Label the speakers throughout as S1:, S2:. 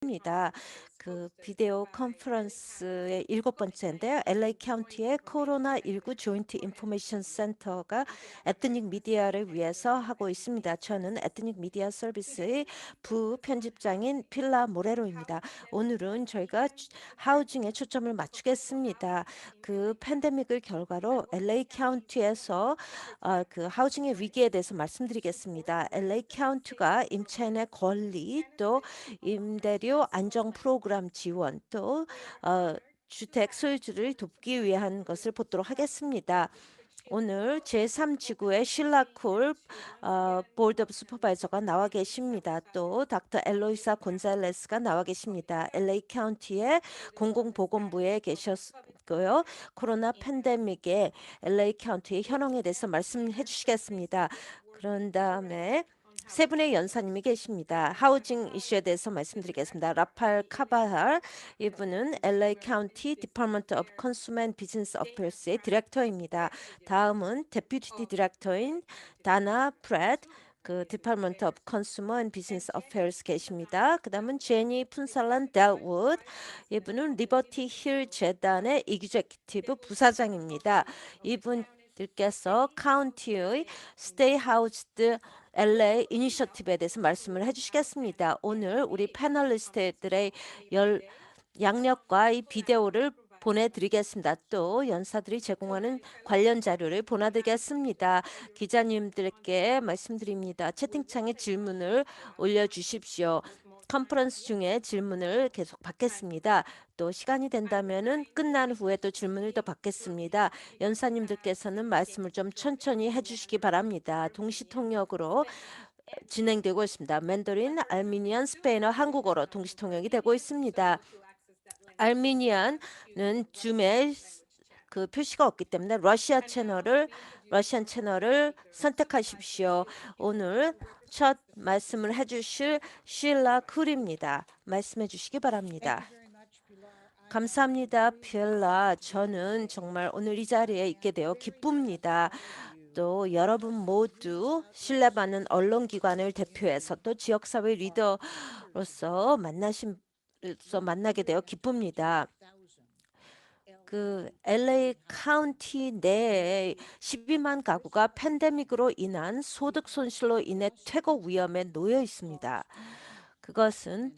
S1: 있습니다. 그 비디오 컨퍼런스의 7번째인데요. LA 카운티의 코로나19 조인트 인포메이션 센터가 에트닉 미디어를 위해서 하고 있습니다. 저는 에트닉 미디어 서비스의 부편집장인 필라 모레로입니다. 오늘은 저희가 하우징에 초점을 맞추겠습니다. 그 팬데믹을 결과로 LA 카운티에서 그 하우징의 위기에 대해서 말씀드리겠습니다. LA 카운티가 임차인의 권리 또 임대료 안정 프로그램 지원 또 주택 소유주를 돕기 위한 것을 보도록 하겠습니다. 오늘 제3지구의 실라콜 보드 오브 슈퍼바이저가 나와 계십니다. 또 닥터 엘로이사 곤잘레스가 나와 계십니다. LA 카운티의 공공보건부에 계셨고요. 코로나 팬데믹의 LA 카운티의 현황에 대해서 말씀해 주시겠습니다. 그런 다음에 세 분의 연사님이 계십니다. 하우징 이슈에 대해서 말씀드리겠습니다. 라팔 카바할 이분은 LA 카운티 디파먼트 오브 컨슈머 앤 비즈니스 어페어스의 디렉터입니다. 다음은 데퓨티 디렉터인 다나 프렛 그 디파먼트 오브 컨슈머 앤 비즈니스 어페어스 계십니다. 그다음은 제니 푼살란 델우드 이분은 리버티 힐 재단의 이규제큐티브 부사장입니다. 이분들께서 카운티의 스테이 하우스드 LA 이니셔티브에 대해서 말씀을 해주시겠습니다. 오늘 우리 패널리스트들의 양력과 이 비디오를 보내드리겠습니다. 또 연사들이 제공하는 관련 자료를 보내드리겠습니다. 기자님들께 말씀드립니다. 채팅창에 질문을 올려주십시오. 컨퍼런스 중에 질문을 계속 받겠습니다. 또 시간이 된다면은 끝난 후에 또 질문을 더 받겠습니다. 연사님들께서는 말씀을 좀 천천히 해주시기 바랍니다. 동시 통역으로 진행되고 있습니다. 맨더린, 알미니안, 스페인어, 한국어로 동시 통역이 되고 있습니다. 알미니안은 줌에 그 표시가 없기 때문에 러시안 채널을 선택하십시오. 오늘 첫 말씀을 해주실 쉴라 쿨입니다. 말씀해 주시기 바랍니다. 감사합니다, 필라. 저는 정말 오늘 이 자리에 있게 되어 기쁩니다. 또 여러분 모두 신뢰받는 언론기관을 대표해서 또 지역사회 리더로서 만나게 되어 기쁩니다. 그 LA 카운티 내에 12만 가구가 팬데믹으로 인한 소득 손실로 인해 퇴거 위험에 놓여 있습니다. 그것은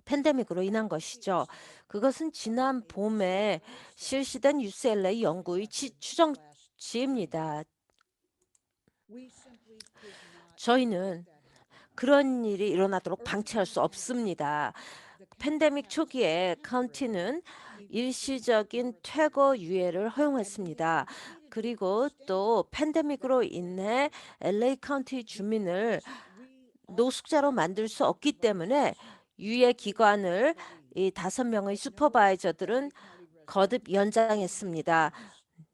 S1: 팬데믹으로 인한 것이죠. 그것은 지난 봄에 실시된 UCLA 연구의 추정치입니다. 저희는 그런 일이 일어나도록 방치할 수 없습니다. 팬데믹 초기에 카운티는 일시적인 퇴거 유예를 허용했습니다. 그리고 또 팬데믹으로 인해 LA 카운티 주민을 노숙자로 만들 수 없기 때문에 유예 기간을 이 5명의 슈퍼바이저들은 거듭 연장했습니다.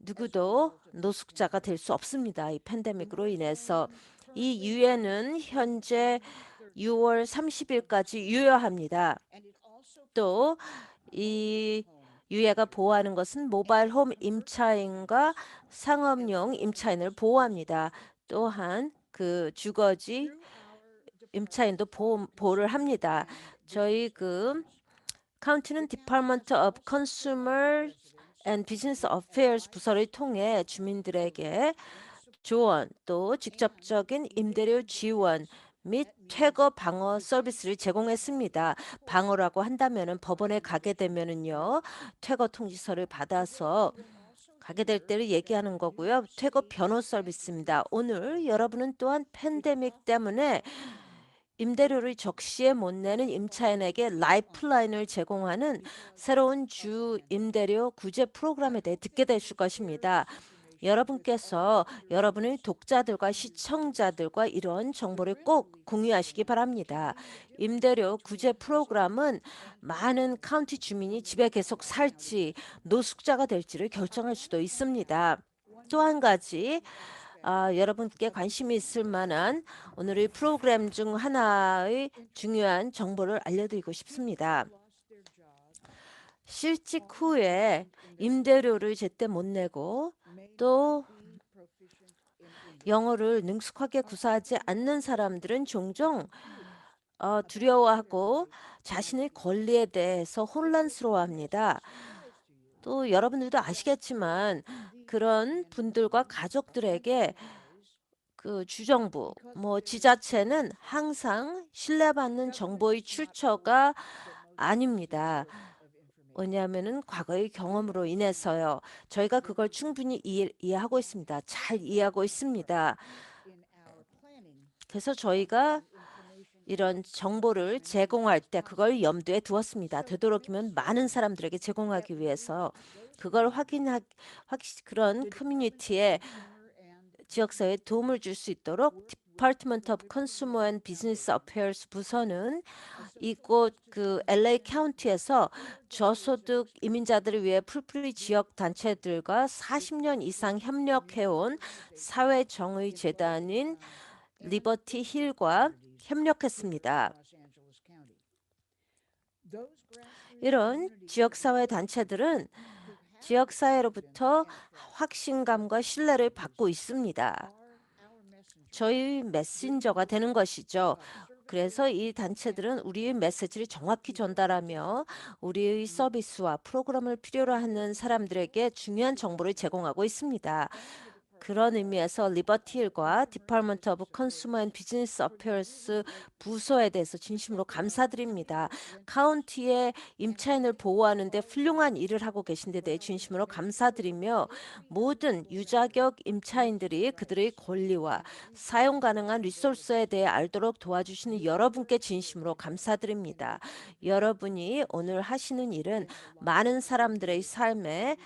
S1: 누구도 노숙자가 될 수 없습니다. 이 팬데믹으로 인해서 이 유예는 현재 6월 30일까지 유효합니다. 또 이 유예가 보호하는 것은 모바일 홈 임차인과 상업용 임차인을 보호합니다. 또한 그 주거지 임차인도 보호를 합니다. 저희 그 카운티는 디파먼트 오브 컨슈머 앤 비즈니스 어페어스 부서를 통해 주민들에게 조언 또 직접적인 임대료 지원 및 퇴거 방어 서비스를 제공했습니다. 방어라고 한다면은 법원에 가게 되면은요 퇴거 통지서를 받아서 가게 될 때를 얘기하는 거고요. 퇴거 변호 서비스입니다. 오늘 여러분은 또한 팬데믹 때문에 임대료를 적시에 못 내는 임차인에게 라이프라인을 제공하는 새로운 주 임대료 구제 프로그램에 대해 듣게 되실 것입니다. 여러분께서 여러분의 독자들과 시청자들과 이런 정보를 꼭 공유하시기 바랍니다. 임대료 구제 프로그램은 많은 카운티 주민이 집에 계속 살지 노숙자가 될지를 결정할 수도 있습니다. 또 한 가지 여러분께 관심이 있을 만한 오늘의 프로그램 중 하나의 중요한 정보를 알려드리고 싶습니다. 실직 후에 임대료를 제때 못 내고 또 영어를 능숙하게 구사하지 않는 사람들은 종종 두려워하고 자신의 권리에 대해서 혼란스러워합니다. 또 여러분들도 아시겠지만 그런 분들과 가족들에게 그 주정부, 뭐 지자체는 항상 신뢰받는 정보의 출처가 아닙니다. 왜냐하면은 과거의 경험으로 인해서요. 저희가 그걸 충분히 이해하고 있습니다. 잘 이해하고 있습니다. 그래서 저희가 이런 정보를 제공할 때 그걸 염두에 두었습니다. 되도록이면 많은 사람들에게 제공하기 위해서 그걸 그런 커뮤니티에 지역사회에 도움을 줄 수 있도록 Department of Consumer and Business Affairs 부서는 이곳 그 LA 카운티에서 저소득 이민자들을 위해 풀프리 지역 단체들과 40년 이상 협력해온 사회정의 재단인 리버티 힐과 협력했습니다. 이런 지역사회 단체들은 지역사회로부터 확신감과 신뢰를 받고 있습니다. 저희 메신저가 되는 것이죠. 그래서 이 단체들은 우리의 메시지를 정확히 전달하며 우리의 서비스와 프로그램을 필요로 하는 사람들에게 중요한 정보를 제공하고 있습니다. 그런 의미에서 리버티힐과 디파먼트 오브 컨슈머 앤 비즈니스 어페어스 부서에 대해서 진심으로 감사드립니다. 카운티의 임차인을 보호하는 데 훌륭한 일을 하고 계신 데 대해 진심으로 감사드리며 모든 유자격 임차인들이 그들의 권리와 사용 가능한 리소스에 대해 알도록 도와주시는 여러분께 진심으로 감사드립니다. 여러분이 오늘 하시는 일은 많은 사람들의 삶에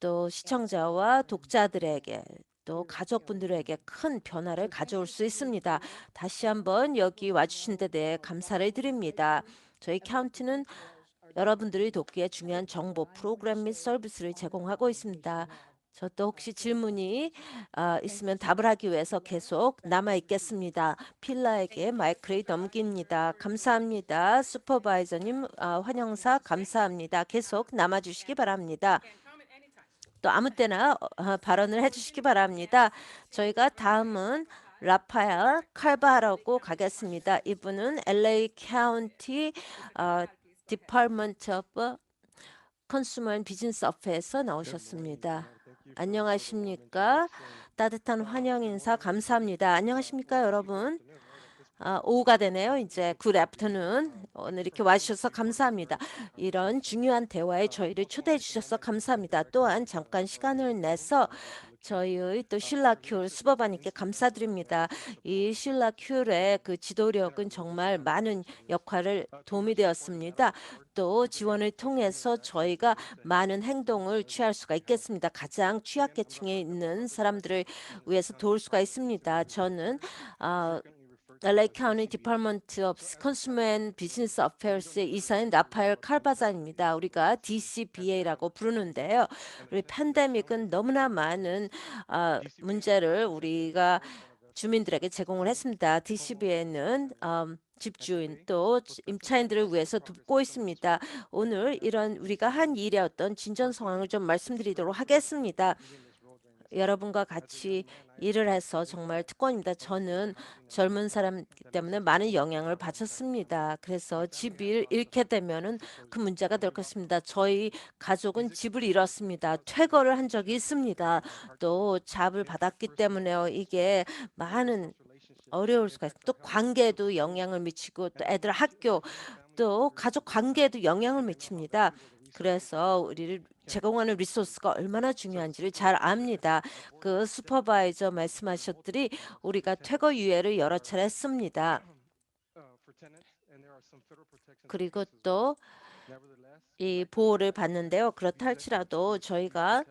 S1: 또 시청자와 독자들에게 또 가족분들에게 큰 변화를 가져올 수 있습니다. 다시 한번 여기 와주신 데 대해 감사를 드립니다. 저희 카운티는 여러분들이 돕기에 중요한 정보, 프로그램 및 서비스를 제공하고 있습니다. 저도 혹시 질문이 있으면 답을 하기 위해서 계속 남아 있겠습니다. 필라에게 마이크를 넘깁니다. 감사합니다. 슈퍼바이저님, 환영사 감사합니다. 계속 남아주시기 바랍니다. 또 아무 때나 발언을 해주시기 바랍니다. 저희가 다음은 라파엘 칼바라고 가겠습니다. 이분은 LA 카운티 디파먼트 오브 컨슈머 앤 비즈니스 어페에서 나오셨습니다. 안녕하십니까? 따뜻한 환영 인사 감사합니다. 안녕하십니까, 여러분? 오후가 되네요. 이제 굿 애프터눈. 오늘 이렇게 와주셔서 감사합니다. 이런 중요한 대화에 저희를 초대해 주셔서 감사합니다. 또한 잠깐 시간을 내서 저희의 또 쉴라 큐 수법아님께 감사드립니다. 이 쉴라 큐의 그 지도력은 정말 많은 역할을 도움이 되었습니다. 또 지원을 통해서 저희가 많은 행동을 취할 수가 있겠습니다. 가장 취약계층에 있는 사람들을 위해서 도울 수가 있습니다. 저는 LA County Department of Consumer and Business Affairs의 이사인 라파엘 칼바잔입니다. 우리가 DCBA라고 부르는데요. 우리 팬데믹은 너무나 많은 문제를 우리가 주민들에게 제공을 했습니다. DCBA는 집주인 또 임차인들을 위해서 돕고 있습니다. 오늘 이런 우리가 한 일의 어떤 진전 상황을 좀 말씀드리도록 하겠습니다. 여러분과 같이 일을 해서 정말 특권입니다. 저는 젊은 사람이기 때문에 많은 영향을 받았습니다. 그래서 집을 잃게 되면은 그 문제가 될 것입니다. 저희 가족은 집을 잃었습니다. 퇴거를 한 적이 있습니다. 또 잡을 받았기 때문에요. 이게 많은 어려울 수가 있어요. 또 관계에도 영향을 미치고 또 애들 학교 또 가족 관계에도 영향을 미칩니다. 그래서 우리를 제공하는 리소스가 얼마나 중요한지를 잘 압니다. 그 슈퍼바이저 말씀하셨더니 우리가 퇴거 유예를 여러 차례 했습니다. 그리고 또 이 보호를 받는데요. 그렇다 할지라도 저희가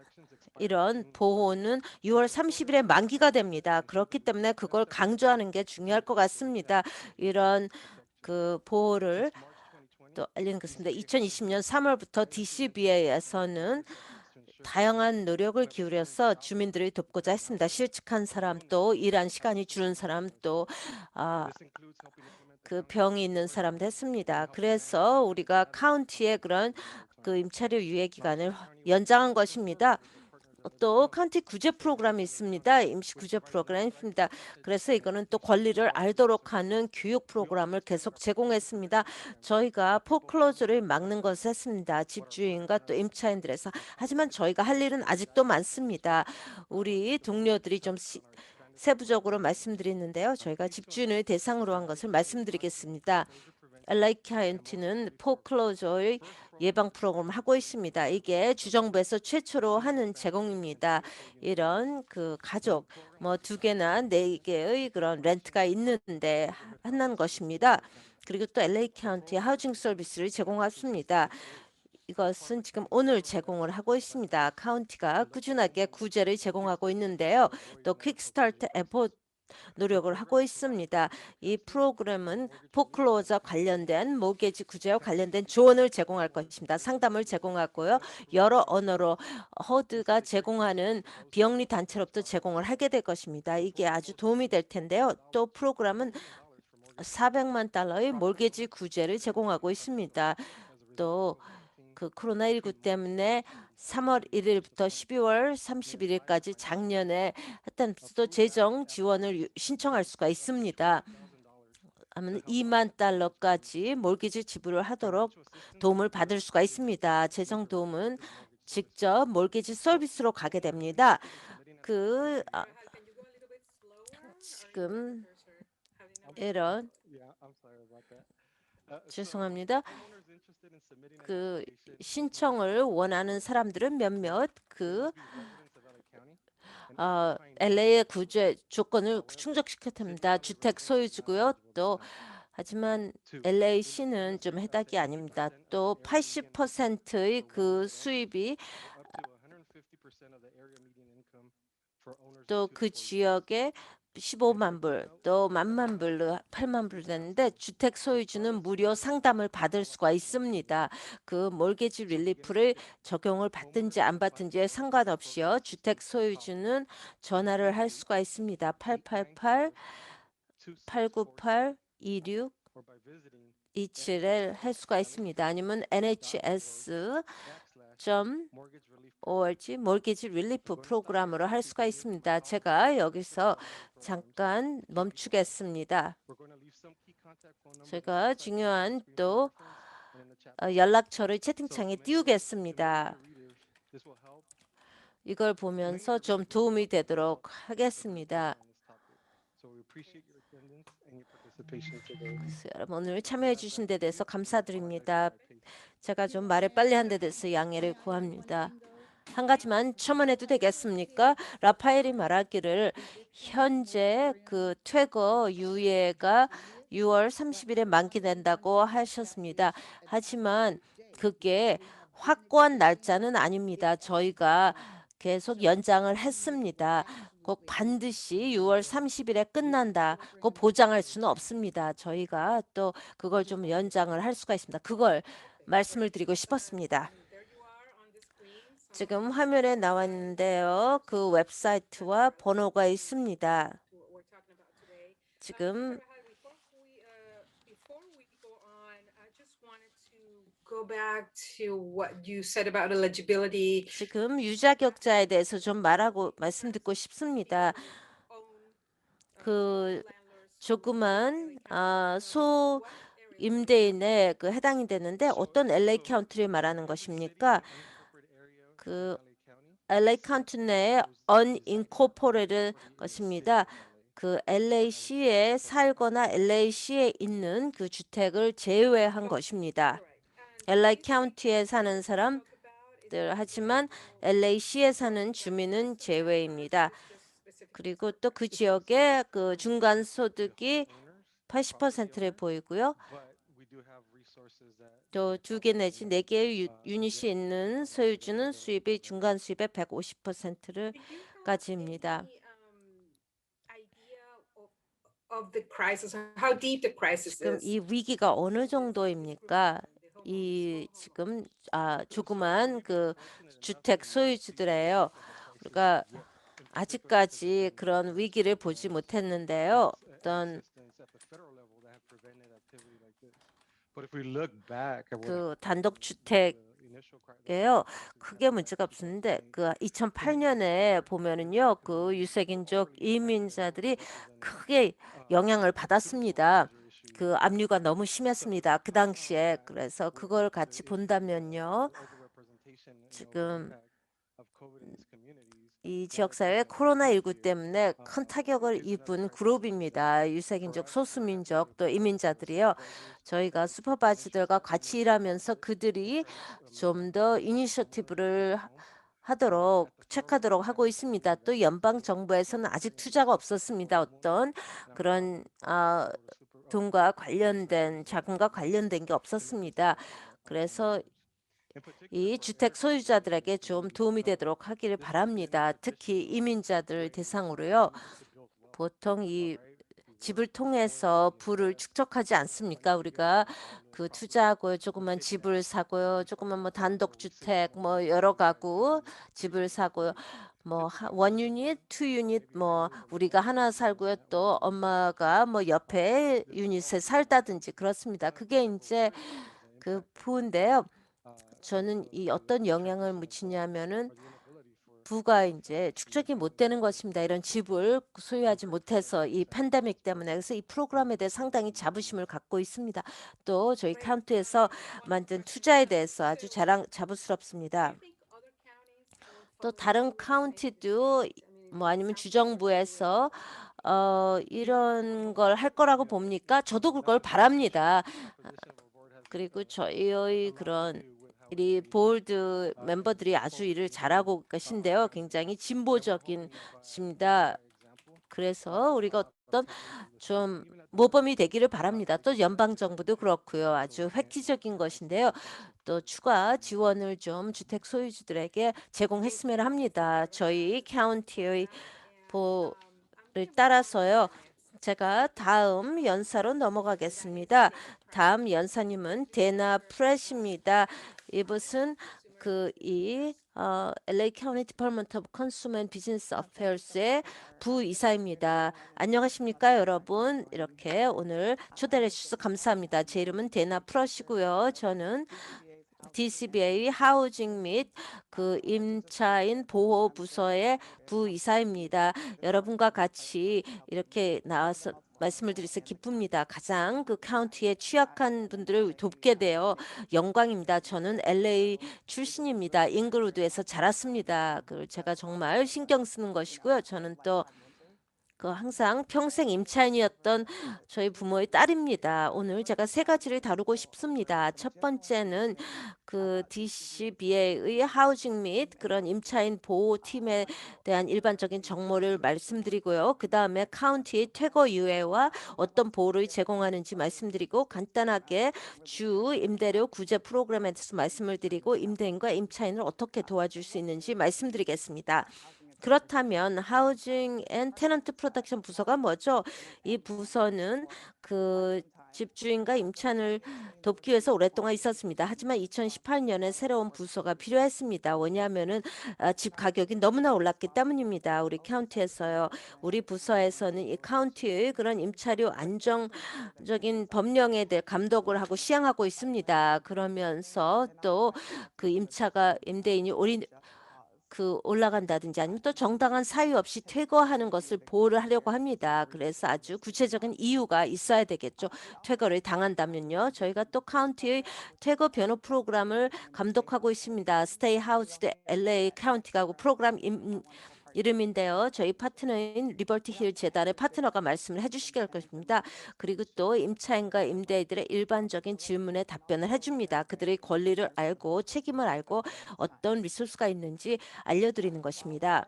S1: 이런 보호는 6월 30일에 만기가 됩니다. 그렇기 때문에 그걸 강조하는 게 중요할 것 같습니다. 이런 그 보호를 또 알리는 것입니다. 2020년 3월부터 DCBA에서는 다양한 노력을 기울여서 주민들을 돕고자 했습니다. 실직한 사람 또 일한 시간이 줄은 사람 또 그 병이 있는 사람도 했습니다. 그래서 우리가 카운티의 그런 그 임차료 유예 기간을 연장한 것입니다. 또 카운티 구제 프로그램이 있습니다. 임시 구제 프로그램이 있습니다. 그래서 이거는 또 권리를 알도록 하는 교육 프로그램을 계속 제공했습니다. 저희가 포클로즈를 막는 것을 했습니다. 집주인과 또 임차인들에서. 하지만 저희가 할 일은 아직도 많습니다. 우리 동료들이 좀 세부적으로 말씀드리는데요. 저희가 집주인을 대상으로 한 것을 말씀드리겠습니다. LA 카운티는 포클로저의 예방 프로그램을 하고 있습니다. 이게 주정부에서 최초로 하는 제공입니다. 이런 그 가족 뭐 2개나 4개의 그런 렌트가 있는데 하는 것입니다. 그리고 또 LA 카운티 하우징 서비스를 제공했습니다. 이것은 지금 오늘 제공을 하고 있습니다. 카운티가 꾸준하게 구제를 제공하고 있는데요. 또 퀵스타트 에포 노력을 하고 있습니다. 이 프로그램은 포클로저 관련된 모게지 구제와 관련된 조언을 제공할 것입니다. 상담을 제공하고요. 여러 언어로 허드가 제공하는 비영리 단체로부터 제공을 하게 될 것입니다. 이게 아주 도움이 될 텐데요. 또 프로그램은 $400만 몰게지 구제를 제공하고 있습니다. 또 그 코로나19 때문에 3월 1일부터 12월 31일까지 작년에 했던 또 재정 지원을 신청할 수가 있습니다. 하면 $2만 몰기지 지불을 하도록 도움을 받을 수가 있습니다. 재정 도움은 직접 몰기지 서비스로 가게 됩니다. 지금 이런 죄송합니다. 그 신청을 원하는 사람들은 몇몇 LA의 구제 조건을 충족시켜야 됩니다. 주택 소유주고요. 또 하지만 LA시는 좀 해당이 아닙니다. 또 80%의 그 수입이 또 그 지역에 15만 불, 또 10,000 불, 8만 불 되는데 주택 소유주는 무료 상담을 받을 수가 있습니다. 그 몰게지 릴리프를 적용을 받든지 안 받든지에 상관없이요. 주택 소유주는 전화를 할 수가 있습니다. 888-898-26 27을 할 수가 있습니다. 아니면 NHS.org 몰게지 릴리프 프로그램으로 할 수가 있습니다. 제가 여기서 잠깐 멈추겠습니다. 제가 중요한 또 연락처를 채팅창에 띄우겠습니다. 이걸 보면서 좀 도움이 되도록 하겠습니다. 여러분 오늘 참여해 주신 데 대해서 감사드립니다. 제가 좀 말을 빨리 한 데 대해서 양해를 구합니다. 한 가지만 첨언해도 되겠습니까? 라파엘이 말하기를 현재 그 퇴거 유예가 6월 30일에 만기된다고 하셨습니다. 하지만 그게 확고한 날짜는 아닙니다. 저희가 계속 연장을 했습니다. 꼭 반드시 6월 30일에 끝난다고 보장할 수는 없습니다. 저희가 또 그걸 좀 연장을 할 수가 있습니다. 그걸 말씀을 드리고 싶었습니다. 지금 화면에 나와 있는데요. 그 웹사이트와 번호가 있습니다. 지금 지금 유자격자에 대해서 좀 말씀 듣고 싶습니다. 그 조그만 소 임대인에 해당이 되는데 어떤 LA 카운티를 말하는 것입니까? 그 LA 카운티 내에 unincorporated 것입니다. 그 LA시에 살거나 LA시에 있는 그 주택을 제외한 것입니다. LA 카운티에 사는 사람들 하지만 LA시에 사는 주민은 제외입니다. 그리고 또 그 지역의 그 중간 소득이 80%를 보이고요. 또 2개 내지 4개의 유닛이 있는 소유주는 수입이 중간 수입의 150%를 가집니다. 지금 이 위기가 어느 정도입니까? 이 지금 조그만 그 주택 소유주들이에요. 우리가 아직까지 그런 위기를 보지 못했는데요. 어떤 그 단독주택 예요. 크게 문제가 없었는데 그 2008년에 보면은요, 그 유색인종 이민자들이 크게 영향을 받았습니다. 그 압류가 너무 심했습니다. 그 당시에. 그래서 그걸 같이 본다면요, 지금 이 지역사회에 코로나19 때문에 큰 타격을 입은 그룹입니다. 유색인종, 소수민족, 또 이민자들이요. 저희가 슈퍼바이저들과 같이 일하면서 그들이 좀 더 이니셔티브를 하도록 체크하도록 하고 있습니다. 또 연방 정부에서는 아직 투자가 없었습니다. 어떤 그런 돈과 관련된 자금과 관련된 게 없었습니다. 그래서 이 주택 소유자들에게 좀 도움이 되도록 하기를 바랍니다. 특히 이민자들 대상으로요. 보통 이 집을 통해서 부를 축적하지 않습니까? 우리가 그 투자하고요, 조그만 집을 사고요, 조그만 뭐 단독주택, 뭐 여러 가구 집을 사고요. 뭐 원 유닛, 투 유닛, 뭐 우리가 하나 살고요, 또 엄마가 뭐 옆에 유닛에 살다든지 그렇습니다. 그게 이제 그 부인데요. 저는 이 어떤 영향을 미치냐면은 부가 이제 축적이 못 되는 것입니다. 이런 집을 소유하지 못해서 이 팬데믹 때문에. 그래서 이 프로그램에 대해 상당히 자부심을 갖고 있습니다. 또 저희 카운티에서 만든 투자에 대해서 아주 자부스럽습니다. 또 다른 카운티도 뭐 아니면 주정부에서 이런 걸 할 거라고 봅니까? 저도 그걸 바랍니다. 그리고 저희 그런 이 보드 멤버들이 아주 일을 잘하고 계신데요. 굉장히 진보적인십니다. 그래서 우리가 어떤 좀 모범이 되기를 바랍니다. 또 연방 정부도 그렇고요. 아주 획기적인 것인데요. 또 추가 지원을 좀 주택 소유주들에게 제공했으면 합니다. 저희 카운티의 보를 따라서요. 제가 다음 연사로 넘어가겠습니다. 다음 연사님은 데나 프레시입니다. 이것은 LA County Department of Consumer and Business Affairs의 부이사입니다. 안녕하십니까, 여러분. 이렇게 오늘 초대해 주셔서 감사합니다. 제 이름은 데나 프러시고요. 저는 DCBA 하우징 및 그 임차인 보호 부서의 부이사입니다. 여러분과 같이 이렇게 나와서 말씀을 드려서 기쁩니다. 가장 그 카운티에 취약한 분들을 돕게 되어 영광입니다. 저는 LA 출신입니다. 잉글우드에서 자랐습니다. 제가 정말 신경 쓰는 것이고요. 저는 또 항상 평생 임차인이었던 저희 부모의 딸입니다. 오늘 제가 세 가지를 다루고 싶습니다. 첫 번째는 그 DCBA의 하우징 및 그런 임차인 보호팀에 대한 일반적인 정보를 말씀드리고요. 그 다음에 카운티의 퇴거 유예와 어떤 보호를 제공하는지 말씀드리고 간단하게 주 임대료 구제 프로그램에 대해서 말씀을 드리고 임대인과 임차인을 어떻게 도와줄 수 있는지 말씀드리겠습니다. 그렇다면 하우징 앤 테넌트 프로덕션 부서가 뭐죠? 이 부서는 그 집주인과 임차인을 돕기 위해서 오랫동안 있었습니다. 하지만 2018년에 새로운 부서가 필요했습니다. 왜냐하면은 집 가격이 너무나 올랐기 때문입니다. 우리 카운티에서요. 우리 부서에서는 이 카운티의 그런 임차료 안정적인 법령에 대해 감독을 하고 시행하고 있습니다. 그러면서 또 그 임대인이 올라간다든지 아니면 또 정당한 사유 없이 퇴거하는 것을 보호를 하려고 합니다. 그래서 아주 구체적인 이유가 있어야 되겠죠. 퇴거를 당한다면요. 저희가 또 카운티의 퇴거 변호 프로그램을 감독하고 있습니다. 스테이 하우스 LA 카운티가 프로그램 이름인데요. 저희 파트너인 리버티 힐 재단의 파트너가 말씀을 해주시길 것입니다. 그리고 또 임차인과 임대인들의 일반적인 질문에 답변을 해줍니다. 그들의 권리를 알고 책임을 알고 어떤 리소스가 있는지 알려드리는 것입니다.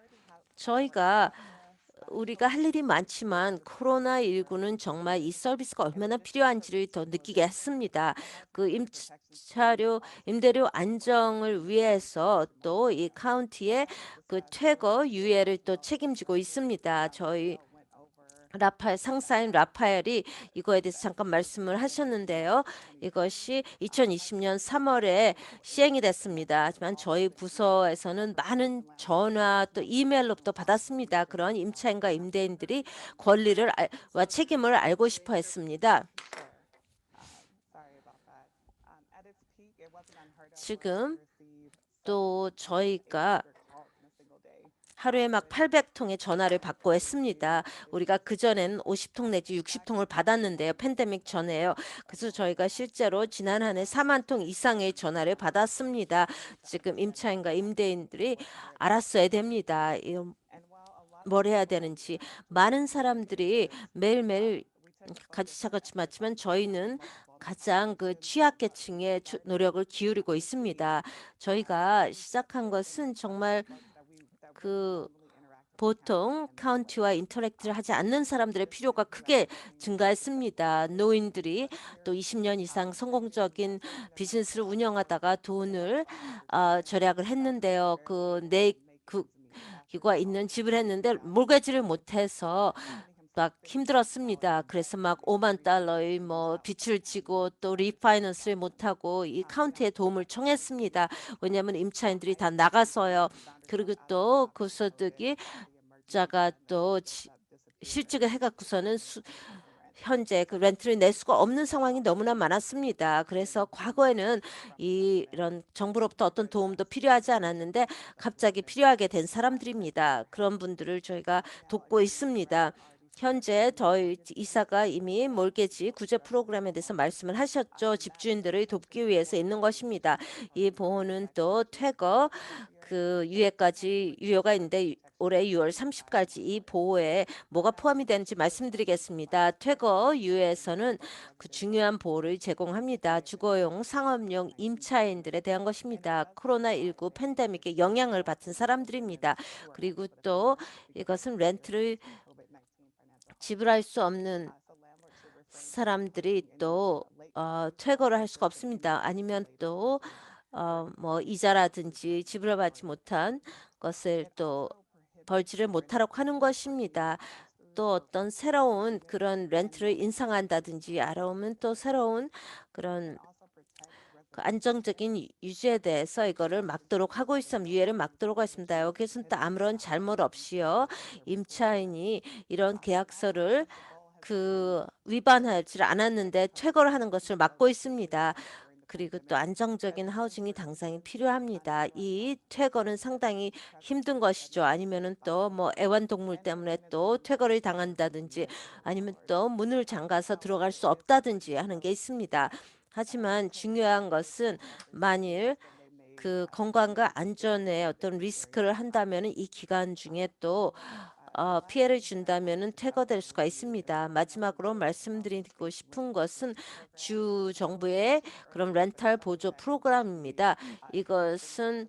S1: 우리가 할 일이 많지만 코로나19는 정말 이 서비스가 얼마나 필요한지를 더 느끼게 했습니다. 그 임대료 안정을 위해서 또 이 카운티의 그 퇴거 유예를 또 책임지고 있습니다. 저희 상사인 라파엘이 이거에 대해서 잠깐 말씀을 하셨는데요. 이것이 2020년 3월에 시행이 됐습니다. 하지만 저희 부서에서는 많은 전화 또 이메일로부터 받았습니다. 그런 임차인과 임대인들이 와 책임을 알고 싶어 했습니다. 지금 또 저희가 하루에 막 800통의 전화를 받고 했습니다. 우리가 그전엔 50통 내지 60통을 받았는데요. 팬데믹 전에요. 그래서 저희가 실제로 지난 한 해 4만 통 이상의 전화를 받았습니다. 지금 임차인과 임대인들이 알았어야 됩니다. 뭘 해야 되는지. 많은 사람들이 매일매일 가지차같이 맞지만 저희는 가장 그 취약계층에 노력을 기울이고 있습니다. 저희가 시작한 것은 정말 그 보통 카운티와 인터랙트를 하지 않는 사람들의 필요가 크게 증가했습니다. 노인들이 또 20년 이상 성공적인 비즈니스를 운영하다가 돈을 절약을 했는데요. 그 기가 있는 집을 했는데 몰개지를 못해서 막 힘들었습니다. 그래서 막 5만 달러의 뭐 빚을 지고 또 리파이낸스를 못하고 이 카운티에 도움을 청했습니다. 왜냐하면 임차인들이 다 나가서요. 그리고 또 그 소득이 자가 또 실직을 해갖고서는 현재 그 렌트를 낼 수가 없는 상황이 너무나 많았습니다. 그래서 과거에는 이런 정부로부터 어떤 도움도 필요하지 않았는데 갑자기 필요하게 된 사람들입니다. 그런 분들을 저희가 돕고 있습니다. 현재 저희 이사가 이미 몰개지 구제 프로그램에 대해서 말씀을 하셨죠. 집주인들을 돕기 위해서 있는 것입니다. 이 보호는 또 퇴거 유예까지 유효가 있는데 올해 6월 30까지 이 보호에 뭐가 포함이 되는지 말씀드리겠습니다. 퇴거 유예에서는 그 중요한 보호를 제공합니다. 주거용, 상업용 임차인들에 대한 것입니다. 코로나19 팬데믹에 영향을 받은 사람들입니다. 그리고 또 이것은 렌트를 지불할 수 없는 사람들이 또 퇴거를 할 수가 없습니다. 아니면 또 뭐 이자라든지 지불을 받지 못한 것을 또 벌지를 못하라고 하는 것입니다. 또 어떤 새로운 그런 렌트를 인상한다든지 알아오면 또 새로운 그런 그 안정적인 유지에 대해서 이거를 막도록 하고 있음 유예를 막도록 했습니다. 여기서는 또 아무런 잘못 없이요. 임차인이 이런 계약서를 위반하지 않았는데 퇴거를 하는 것을 막고 있습니다. 그리고 또 안정적인 하우징이 당장히 필요합니다. 이 퇴거는 상당히 힘든 것이죠. 아니면은 또 뭐 애완동물 때문에 또 퇴거를 당한다든지 아니면 또 문을 잠가서 들어갈 수 없다든지 하는 게 있습니다. 하지만 중요한 것은 만일 그 건강과 안전에 어떤 리스크를 한다면은 이 기간 중에 또 피해를 준다면은 퇴거될 수가 있습니다. 마지막으로 말씀드리고 싶은 것은 주 정부의 그런 렌탈 보조 프로그램입니다. 이것은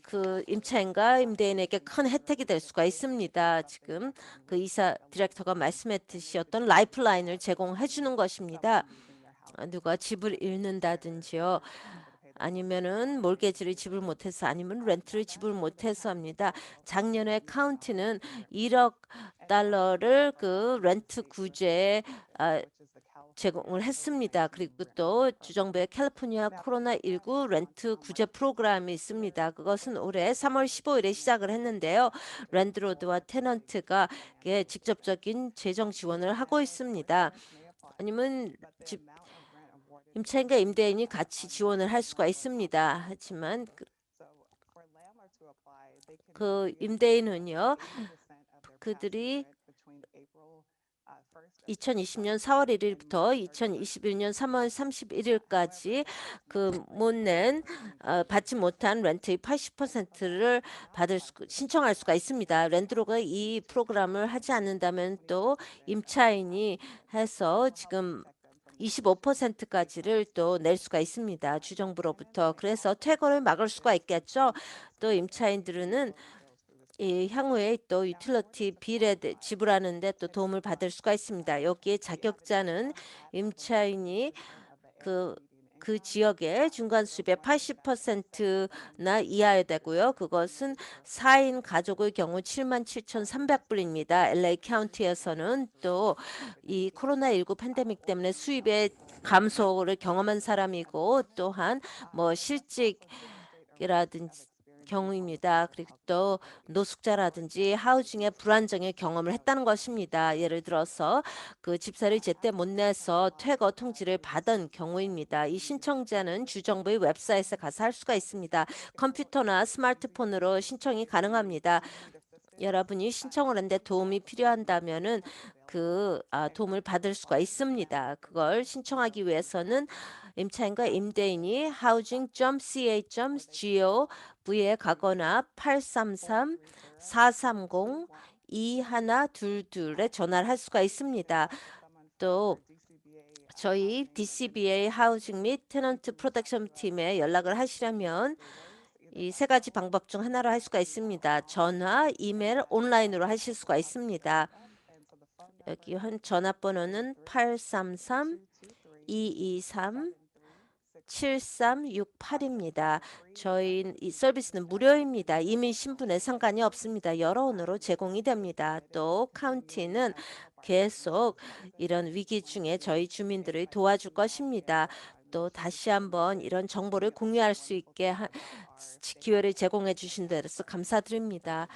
S1: 그 임차인과 임대인에게 큰 혜택이 될 수가 있습니다. 지금 그 이사 디렉터가 말씀했듯이 어떤 라이프라인을 제공해 주는 것입니다. 누가 집을 잃는다든지요. 아니면은 몰개지를 지불 못해서 아니면 렌트를 지불 못해서 합니다. 작년에 카운티는 1억 달러를 그 렌트 구제에 제공을 했습니다. 그리고 또 주정부의 캘리포니아 코로나19 렌트 구제 프로그램이 있습니다. 그것은 올해 3월 15일에 시작을 했는데요. 랜드로드와 테넌트가 직접적인 재정 지원을 하고 있습니다. 아니면 임차인과 임대인이 같이 지원을 할 수가 있습니다. 하지만 그 임대인은요, 그들이 2020년 4월 1일부터 2021년 3월 31일까지 받지 못한 렌트의 80%를 신청할 수가 있습니다. 랜드로가 이 프로그램을 하지 않는다면 또 임차인이 해서 지금 25%까지를 또 낼 수가 있습니다. 주정부로부터. 그래서 퇴거를 막을 수가 있겠죠. 또 임차인들은 이 향후에 또 유틸리티 빌에 지불하는 데 또 도움을 받을 수가 있습니다. 여기에 자격자는 임차인이 그 지역의 중간 수입의 80%나 이하야 되고요. 그것은 4인 가족의 경우 77,300불입니다. LA 카운티에서는 또 이 코로나19 팬데믹 때문에 수입의 감소를 경험한 사람이고 또한 뭐 실직이라든지 경우입니다. 그리고 또 노숙자라든지 하우징의 불안정의 경험을 했다는 것입니다. 예를 들어서 그 집세를 제때 못 내서 퇴거 통지를 받은 경우입니다. 이 신청자는 주정부의 웹사이트에 가서 할 수가 있습니다. 컴퓨터나 스마트폰으로 신청이 가능합니다. 여러분이 신청을 하는데 도움이 필요한다면은 도움을 받을 수가 있습니다. 그걸 신청하기 위해서는 임차인과 임대인이 housing.ca.gov에 가거나 833-430-2122에 전화를 할 수가 있습니다. 또 저희 DCBA 하우징 및 테넌트 프로덕션 팀에 연락을 하시려면 이 세 가지 방법 중 하나로 할 수가 있습니다. 전화, 이메일, 온라인으로 하실 수가 있습니다. 여기 전화번호는 833-223-7368입니다. 저희 이 서비스는 무료입니다. 이민 신분에 상관이 없습니다. 여러 언어로 제공이 됩니다. 또 카운티는 계속 이런 위기 중에 저희 주민들을 도와줄 것입니다. 또 다시 한번 이런 정보를 공유할 수 있게 기회를 제공해 주신 데서 감사드립니다.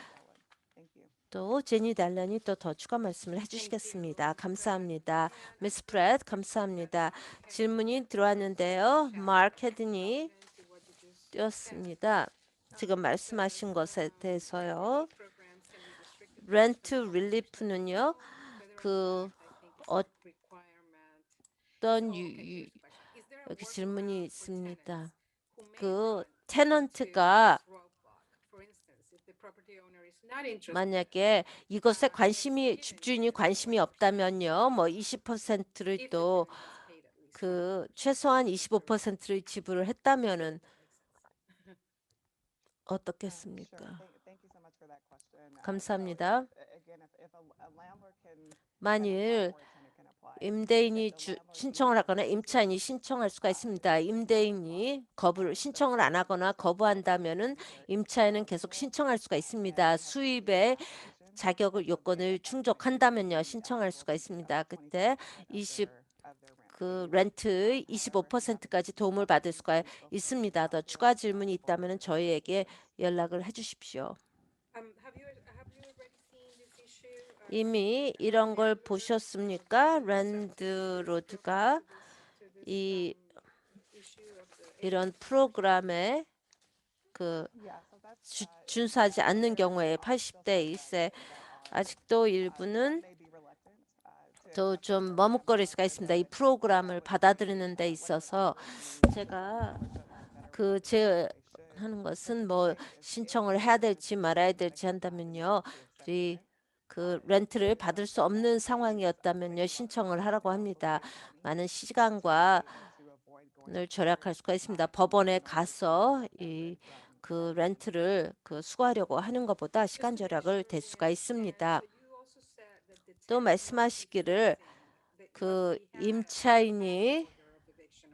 S1: 또 제니 달란이 또 더 추가 말씀을 해주시겠습니다. 감사합니다. 미스 프렛 감사합니다. 질문이 들어왔는데요. 마크 헤든이 띄었습니다. 지금 말씀하신 것에 대해서요. 렌트 릴리프는요. 그 어떤 여기 질문이 있습니다. 그 테넌트가 만약에 이것에 집주인이 관심이 없다면요, 뭐 20%를 또 최소한 25%를 지불을 했다면은 어떻겠습니까? 감사합니다. 만일 임대인이 신청을 하거나 임차인이 신청할 수가 있습니다. 임대인이 신청을 안 하거나 거부한다면은 임차인은 계속 신청할 수가 있습니다. 수입의 요건을 충족한다면요 신청할 수가 있습니다. 그때 렌트의 25%까지 도움을 받을 수가 있습니다. 더 추가 질문이 있다면 저희에게 연락을 해주십시오. 이미 이런 걸 보셨습니까? 랜드로드가 이런 프로그램에 준수하지 않는 경우에 80대 이세 아직도 일부는 또 좀 머뭇거릴 수가 있습니다. 이 프로그램을 받아들이는 데 있어서 제가 제 하는 것은 뭐 신청을 해야 될지 말아야 될지 한다면요. 렌트를 받을 수 없는 상황이었다면요. 신청을 하라고 합니다. 많은 시간과 을 절약할 수가 있습니다. 법원에 가서 렌트를 수거하려고 하는 것보다 시간 절약을 될 수가 있습니다. 또 말씀하시기를 임차인이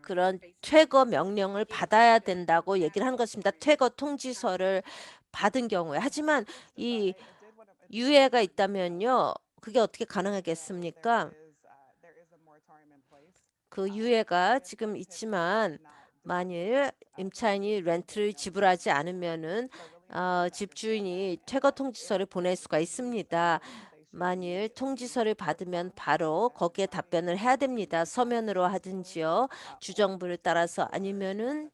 S1: 그런 퇴거 명령을 받아야 된다고 얘기를 하는 것입니다. 퇴거 통지서를 받은 경우에. 하지만 이 유예가 있다면요. 그게 어떻게 가능하겠습니까? 유예가 지금 있지만 만일 임차인이 렌트를 지불하지 않으면은 집주인이 퇴거 통지서를 보낼 수가 있습니다. 만일 통지서를 받으면 바로 거기에 답변을 해야 됩니다. 서면으로 하든지요. 주정부를 따라서 아니면은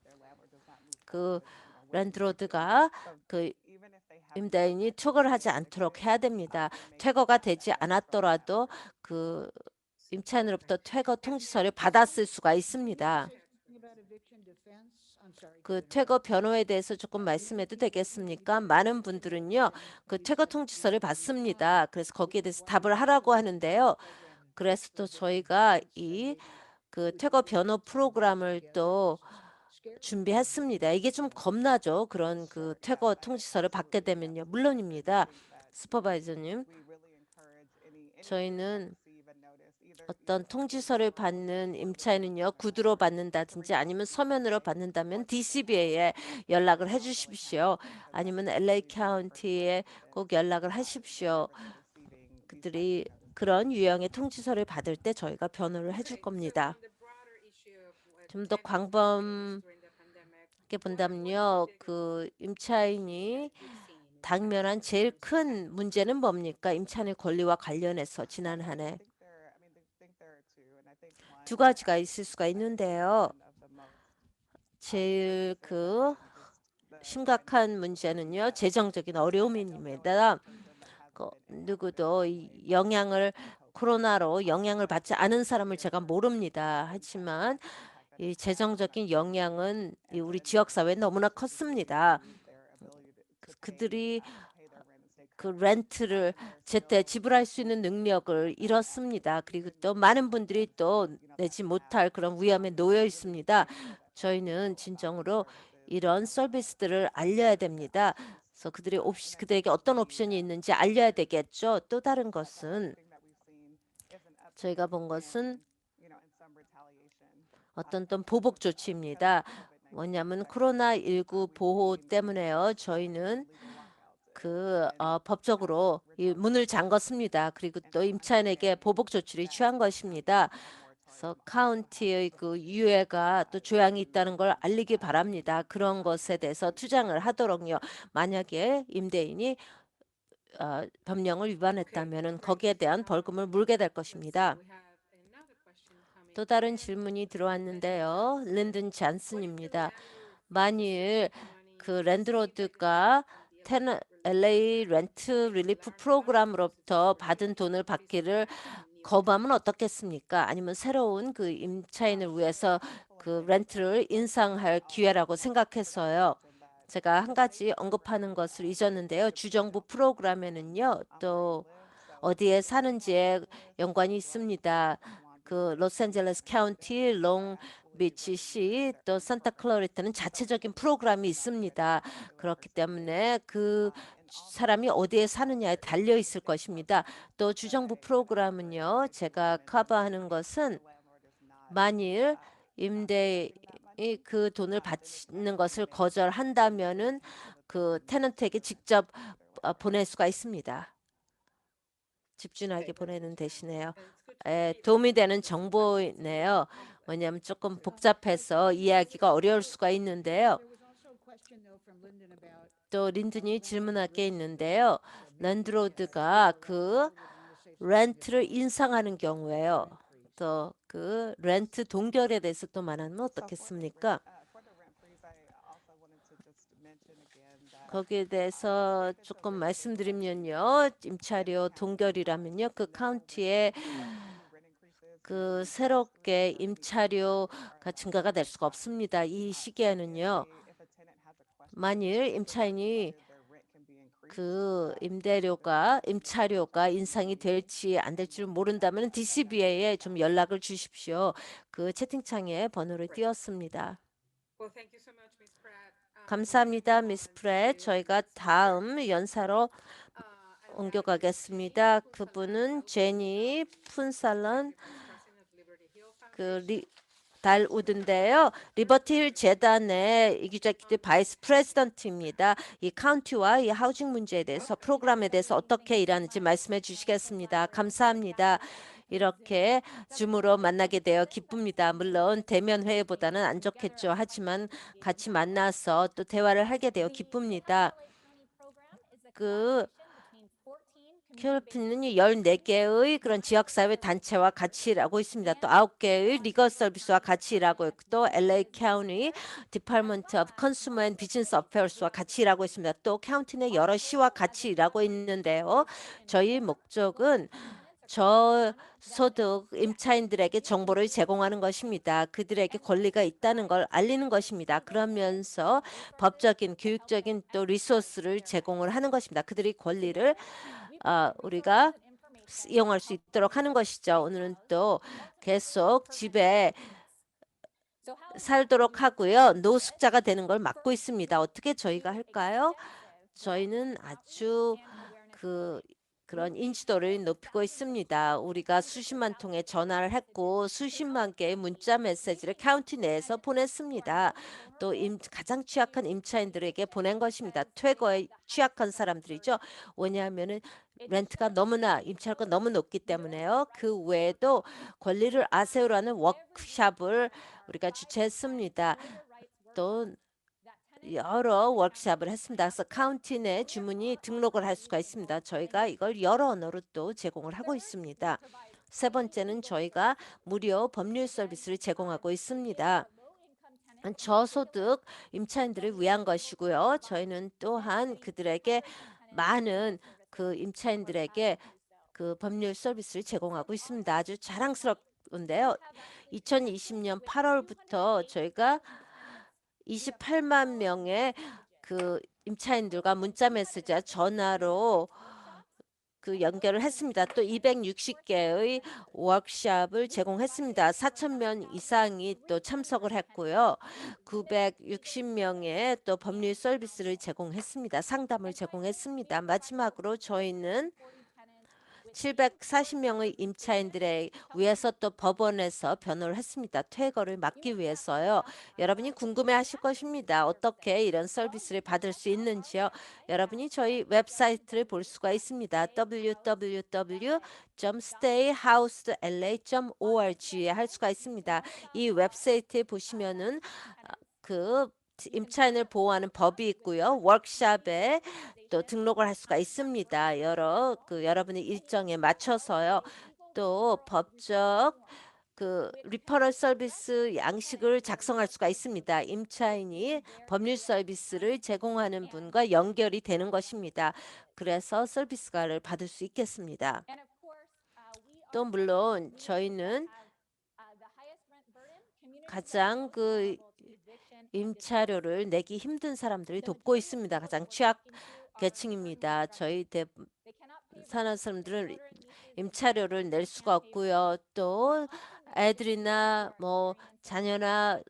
S1: 랜드로드가 임대인이 퇴거를 하지 않도록 해야 됩니다. 퇴거가 되지 않았더라도 임차인으로부터 퇴거 통지서를 받았을 수가 있습니다. 퇴거 변호에 대해서 조금 말씀해도 되겠습니까? 많은 분들은요, 퇴거 통지서를 받습니다. 그래서 거기에 대해서 답을 하라고 하는데요. 그래서 또 저희가 퇴거 변호 프로그램을 또 준비했습니다. 이게 좀 겁나죠. 그런 퇴거 통지서를 받게 되면요. 물론입니다. 슈퍼바이저님. 저희는 어떤 통지서를 받는 임차인은요. 구두로 받는다든지 아니면 서면으로 받는다면 DCBA에 연락을 해 주십시오. 아니면 LA 카운티에 꼭 연락을 하십시오. 그들이 그런 유형의 통지서를 받을 때 저희가 변호를 해줄 겁니다. 좀 더 이렇게 본다면요, 그 임차인이 당면한 제일 큰 문제는 뭡니까? 임차인의 권리와 관련해서 지난 한 해 두 가지가 있을 수가 있는데요. 제일 그 심각한 문제는요, 재정적인 어려움입니다. 누구도 코로나로 영향을 받지 않은 사람을 제가 모릅니다. 하지만 이 재정적인 영향은 우리 지역사회에 너무나 컸습니다. 그들이 그 렌트를 제때 지불할 수 있는 능력을 잃었습니다. 그리고 또 많은 분들이 또 내지 못할 그런 위험에 놓여 있습니다. 저희는 진정으로 이런 서비스들을 알려야 됩니다. 그래서 그들에게 어떤 옵션이 있는지 알려야 되겠죠. 또 다른 것은 저희가 본 것은 어떤 또 보복 조치입니다. 뭐냐면 코로나19 보호 때문에요. 저희는 법적으로 이 문을 잠궜습니다. 그리고 또 임차인에게 보복 조치를 취한 것입니다. 그래서 카운티의 그 유해가 또 조항이 있다는 걸 알리기 바랍니다. 그런 것에 대해서 투쟁을 하도록요. 만약에 임대인이 법령을 위반했다면 거기에 대한 벌금을 물게 될 것입니다. 또 다른 질문이 들어왔는데요. 린든 잔슨입니다. 만일 그 랜드로드가 LA 렌트 릴리프 프로그램으로부터 받은 돈을 받기를 거부하면 어떻겠습니까? 아니면 새로운 그 임차인을 위해서 그 렌트를 인상할 기회라고 생각했어요. 제가 한 가지 언급하는 것을 잊었는데요. 주정부 프로그램에는요, 또 어디에 사는지에 연관이 있습니다. 그 로스앤젤레스 카운티, 롱비치시, 또 산타클라리타는 자체적인 프로그램이 있습니다. 그렇기 때문에 그 사람이 어디에 사느냐에 달려 있을 것입니다. 또 주정부 프로그램은요, 제가 커버하는 것은 만일 임대인이 그 돈을 받는 것을 거절한다면은 그 테넌트에게 직접 보낼 수가 있습니다. 집준하게 보내는 대신에요. 도움이 되는 정보이네요. 왜냐하면 조금 복잡해서 이해하기가 어려울 수가 있는데요. 또 린든이 질문할 게 있는데요. 랜드로드가 그 렌트를 인상하는 경우에요. 또 그 렌트 동결에 대해서 또 말하면 어떻겠습니까? 거기에 대해서 조금 말씀드리면요. 임차료 동결이라면요. 그 카운티에 그 새롭게 임차료가 증가가 될 수가 없습니다. 이 시기에는요. 만일 임차인이 그 임차료가 인상이 될지 안 될지 모른다면 DCBA에 좀 연락을 주십시오. 그 채팅창에 번호를 띄웠습니다. 감사합니다, 미스 프렛. 저희가 다음 연사로 옮겨가겠습니다. 그분은 제니 푼살런 달우드인데요. 리버티힐 재단의 이규자키드 바이스 프레지던트입니다. 이 카운티와 이 하우징 문제에 대해서 프로그램에 대해서 어떻게 일하는지 말씀해 주시겠습니다. 감사합니다. 이렇게 줌으로 만나게 되어 기쁩니다. 물론 대면 회의보다는 안 좋겠죠. 하지만 같이 만나서 또 대화를 하게 되어 기쁩니다. 그 캘리포니아는 14개의 그런 지역사회 단체와 같이 일하고 있습니다. 또 9개의 리거 서비스와 같이 일하고 있고 또 LA County Department of Consumer and Business Affairs와 같이 일하고 있습니다. 또 카운티 내 여러 시와 같이 일하고 있는데요. 저희 목적은 저소득 임차인들에게 정보를 제공하는 것입니다. 그들에게 권리가 있다는 걸 알리는 것입니다. 그러면서 법적인, 교육적인 또 리소스를 제공을 하는 것입니다. 그들의 권리를 우리가 이용할 수 있도록 하는 것이죠. 오늘은 또 계속 집에 살도록 하고요. 노숙자가 되는 걸 막고 있습니다. 어떻게 저희가 할까요? 저희는 아주 그런 인지도를 높이고 있습니다. 우리가 수십만 통의 전화를 했고 수십만 개의 문자 메시지를 카운티 내에서 보냈습니다. 또 가장 취약한 임차인들에게 보낸 것입니다. 최고의 취약한 사람들이죠. 왜냐하면 렌트가 너무나 임차료가 너무 높기 때문에요. 그 외에도 권리를 아세요라는 워크숍을 우리가 주최했습니다. 또 여러 워크숍을 했습니다. 그래서 카운티 내 주문이 등록을 할 수가 있습니다. 저희가 이걸 여러 언어로 또 제공을 하고 있습니다. 세 번째는 저희가 무료 법률 서비스를 제공하고 있습니다. 저소득 임차인들을 위한 것이고요. 저희는 또한 그들에게 많은 그 임차인들에게 그 법률 서비스를 제공하고 있습니다. 아주 자랑스럽은데요. 2020년 8월부터 저희가 28만 명의 그 임차인들과 문자 메시지와 전화로 그 연결을 했습니다. 또 260개의 워크숍을 제공했습니다. 4천 명 이상이 또 참석을 했고요. 960명의 또 법률 서비스를 제공했습니다. 상담을 제공했습니다. 마지막으로 저희는 740명의 임차인들에 위해서 또 법원에서 변호를 했습니다. 퇴거를 막기 위해서요. 여러분이 궁금해하실 것입니다. 어떻게 이런 서비스를 받을 수 있는지요. 여러분이 저희 웹사이트를 볼 수가 있습니다. www.stayhousedla.org에 할 수가 있습니다. 이 웹사이트에 보시면은 그 임차인을 보호하는 법이 있고요. 워크숍에 또 등록을 할 수가 있습니다. 여러분의 일정에 맞춰서요. 또 법적 그 리퍼럴 서비스 양식을 작성할 수가 있습니다. 임차인이 법률 서비스를 제공하는 분과 연결이 되는 것입니다. 그래서 서비스가를 받을 수 있겠습니다. 또 물론 저희는 가장 그 임차료를 내기 힘든 사람들이 돕고 있습니다. 가장 취약 계층입니다. 저희 사는 사람들은 임차료를 낼 수가 없고요. 또 애들이나 뭐 자녀나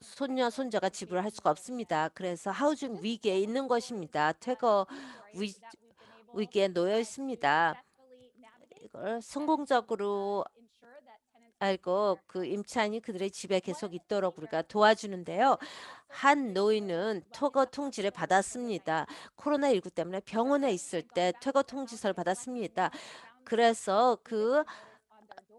S1: 손녀, 손자가 지불할 수가 없습니다. 그래서 하우징 위기에 있는 것입니다. 위기에 놓여 있습니다. 이걸 성공적으로 알고 그 임차인이 그들의 집에 계속 있도록 우리가 도와주는데요. 한 노인은 퇴거 통지를 받았습니다. 코로나19 때문에 병원에 있을 때 퇴거 통지서를 받았습니다. 그래서 그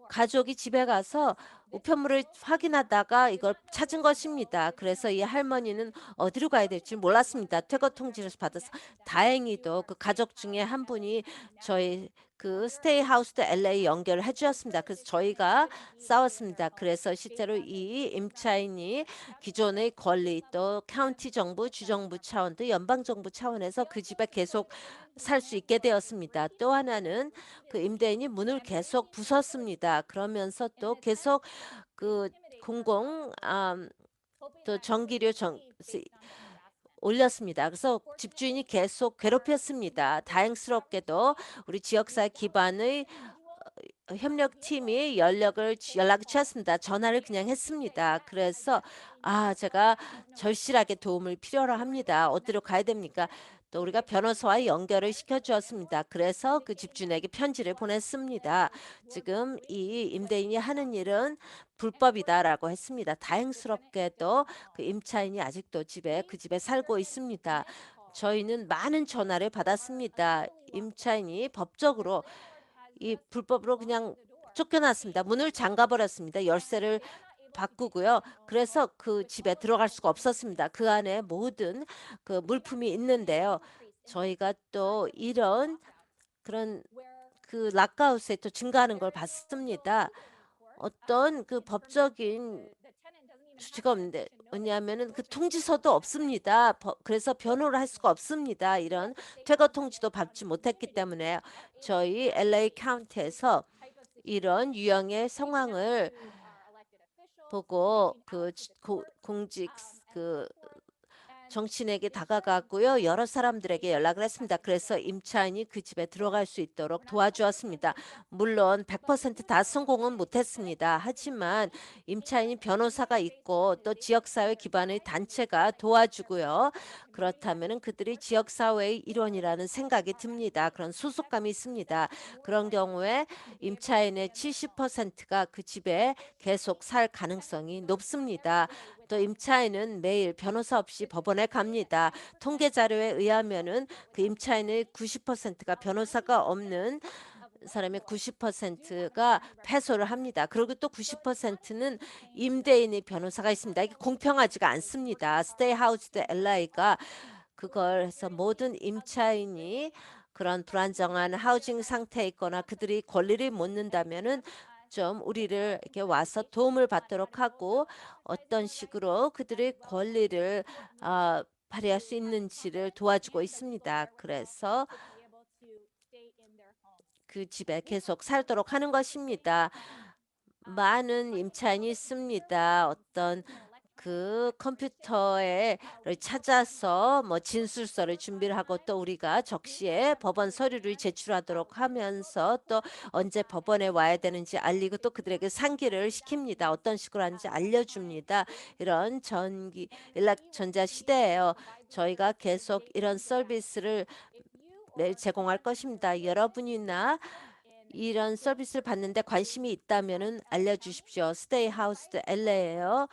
S1: 가족이 집에 가서 우편물을 확인하다가 이걸 찾은 것입니다. 그래서 이 할머니는 어디로 가야 될지 몰랐습니다. 퇴거 통지를 받아서 다행히도 그 가족 중에 한 분이 저희 그 스테이 하우스 LA 연결을 해주었습니다. 그래서 저희가 싸웠습니다. 그래서 실제로 이 임차인이 기존의 권리 또 카운티 정부, 주정부 차원 또 연방 정부 차원에서 그 집에 계속 살 수 있게 되었습니다. 또 하나는 그 임대인이 문을 계속 부쉈습니다. 그러면서 또 계속 그 공공 또 전기료 올렸습니다. 그래서 집주인이 계속 괴롭혔습니다. 다행스럽게도 우리 지역사회 기반의 협력팀이 연락을 취했습니다. 전화를 그냥 했습니다. 그래서 제가 절실하게 도움을 필요로 합니다. 어디로 가야 됩니까? 또 우리가 변호사와 연결을 시켜주었습니다. 그래서 그 집주인에게 편지를 보냈습니다. 지금 이 임대인이 하는 일은 불법이다라고 했습니다. 다행스럽게도 그 임차인이 아직도 그 집에 살고 있습니다. 저희는 많은 전화를 받았습니다. 임차인이 법적으로 이 불법으로 그냥 쫓겨났습니다. 문을 잠가 버렸습니다. 열쇠를 바꾸고요. 그래서 그 집에 들어갈 수가 없었습니다. 그 안에 모든 그 물품이 있는데요. 저희가 또 이런 그런 그 락아웃에 또 증가하는 걸 봤습니다. 어떤 그 법적인 수치가 없는데 왜냐하면은 그 통지서도 없습니다. 그래서 변호를 할 수가 없습니다. 이런 퇴거 통지도 받지 못했기 때문에 저희 LA 카운티에서 이런 유형의 상황을 보고 공직 정치인에게 다가갔고요. 여러 사람들에게 연락을 했습니다. 그래서 임차인이 그 집에 들어갈 수 있도록 도와주었습니다. 물론 100%다 성공은 못했습니다. 하지만 임차인이 변호사가 있고 또 지역사회 기반의 단체가 도와주고요. 그렇다면 그들이 지역사회의 일원이라는 생각이 듭니다. 그런 소속감이 있습니다. 그런 경우에 임차인의 70%가 그 집에 계속 살 가능성이 높습니다. 또 임차인은 매일 변호사 없이 법원에 갑니다. 통계 자료에 의하면은 그 임차인의 90%가 변호사가 없는 사람의 90%가 패소를 합니다. 그리고 또 90%는 임대인의 변호사가 있습니다. 이게 공평하지가 않습니다. 스테이 하우스 LA가 그걸 해서 모든 임차인이 그런 불안정한 하우징 상태에 있거나 그들이 권리를 못 는다면은 좀 우리를 이렇게 와서 도움을 받도록 하고 어떤 식으로 그들의 권리를 발휘할 수 있는지를 도와주고 있습니다. 그래서 그 집에 계속 살도록 하는 것입니다. 많은 임차인이 있습니다. 어떤 그 컴퓨터에를 찾아서 뭐 진술서를 준비를 하고 또 우리가 적시에 법원 서류를 제출하도록 하면서 또 언제 법원에 와야 되는지 알리고 또 그들에게 상기를 시킵니다. 어떤 식으로 하는지 알려줍니다. 이런 전자 시대예요. 저희가 계속 이런 서비스를 매일 제공할 것입니다. 여러분이나 이런 서비스를 받는데 관심이 있다면 알려주십시오. 스테이 하우스 LA예요.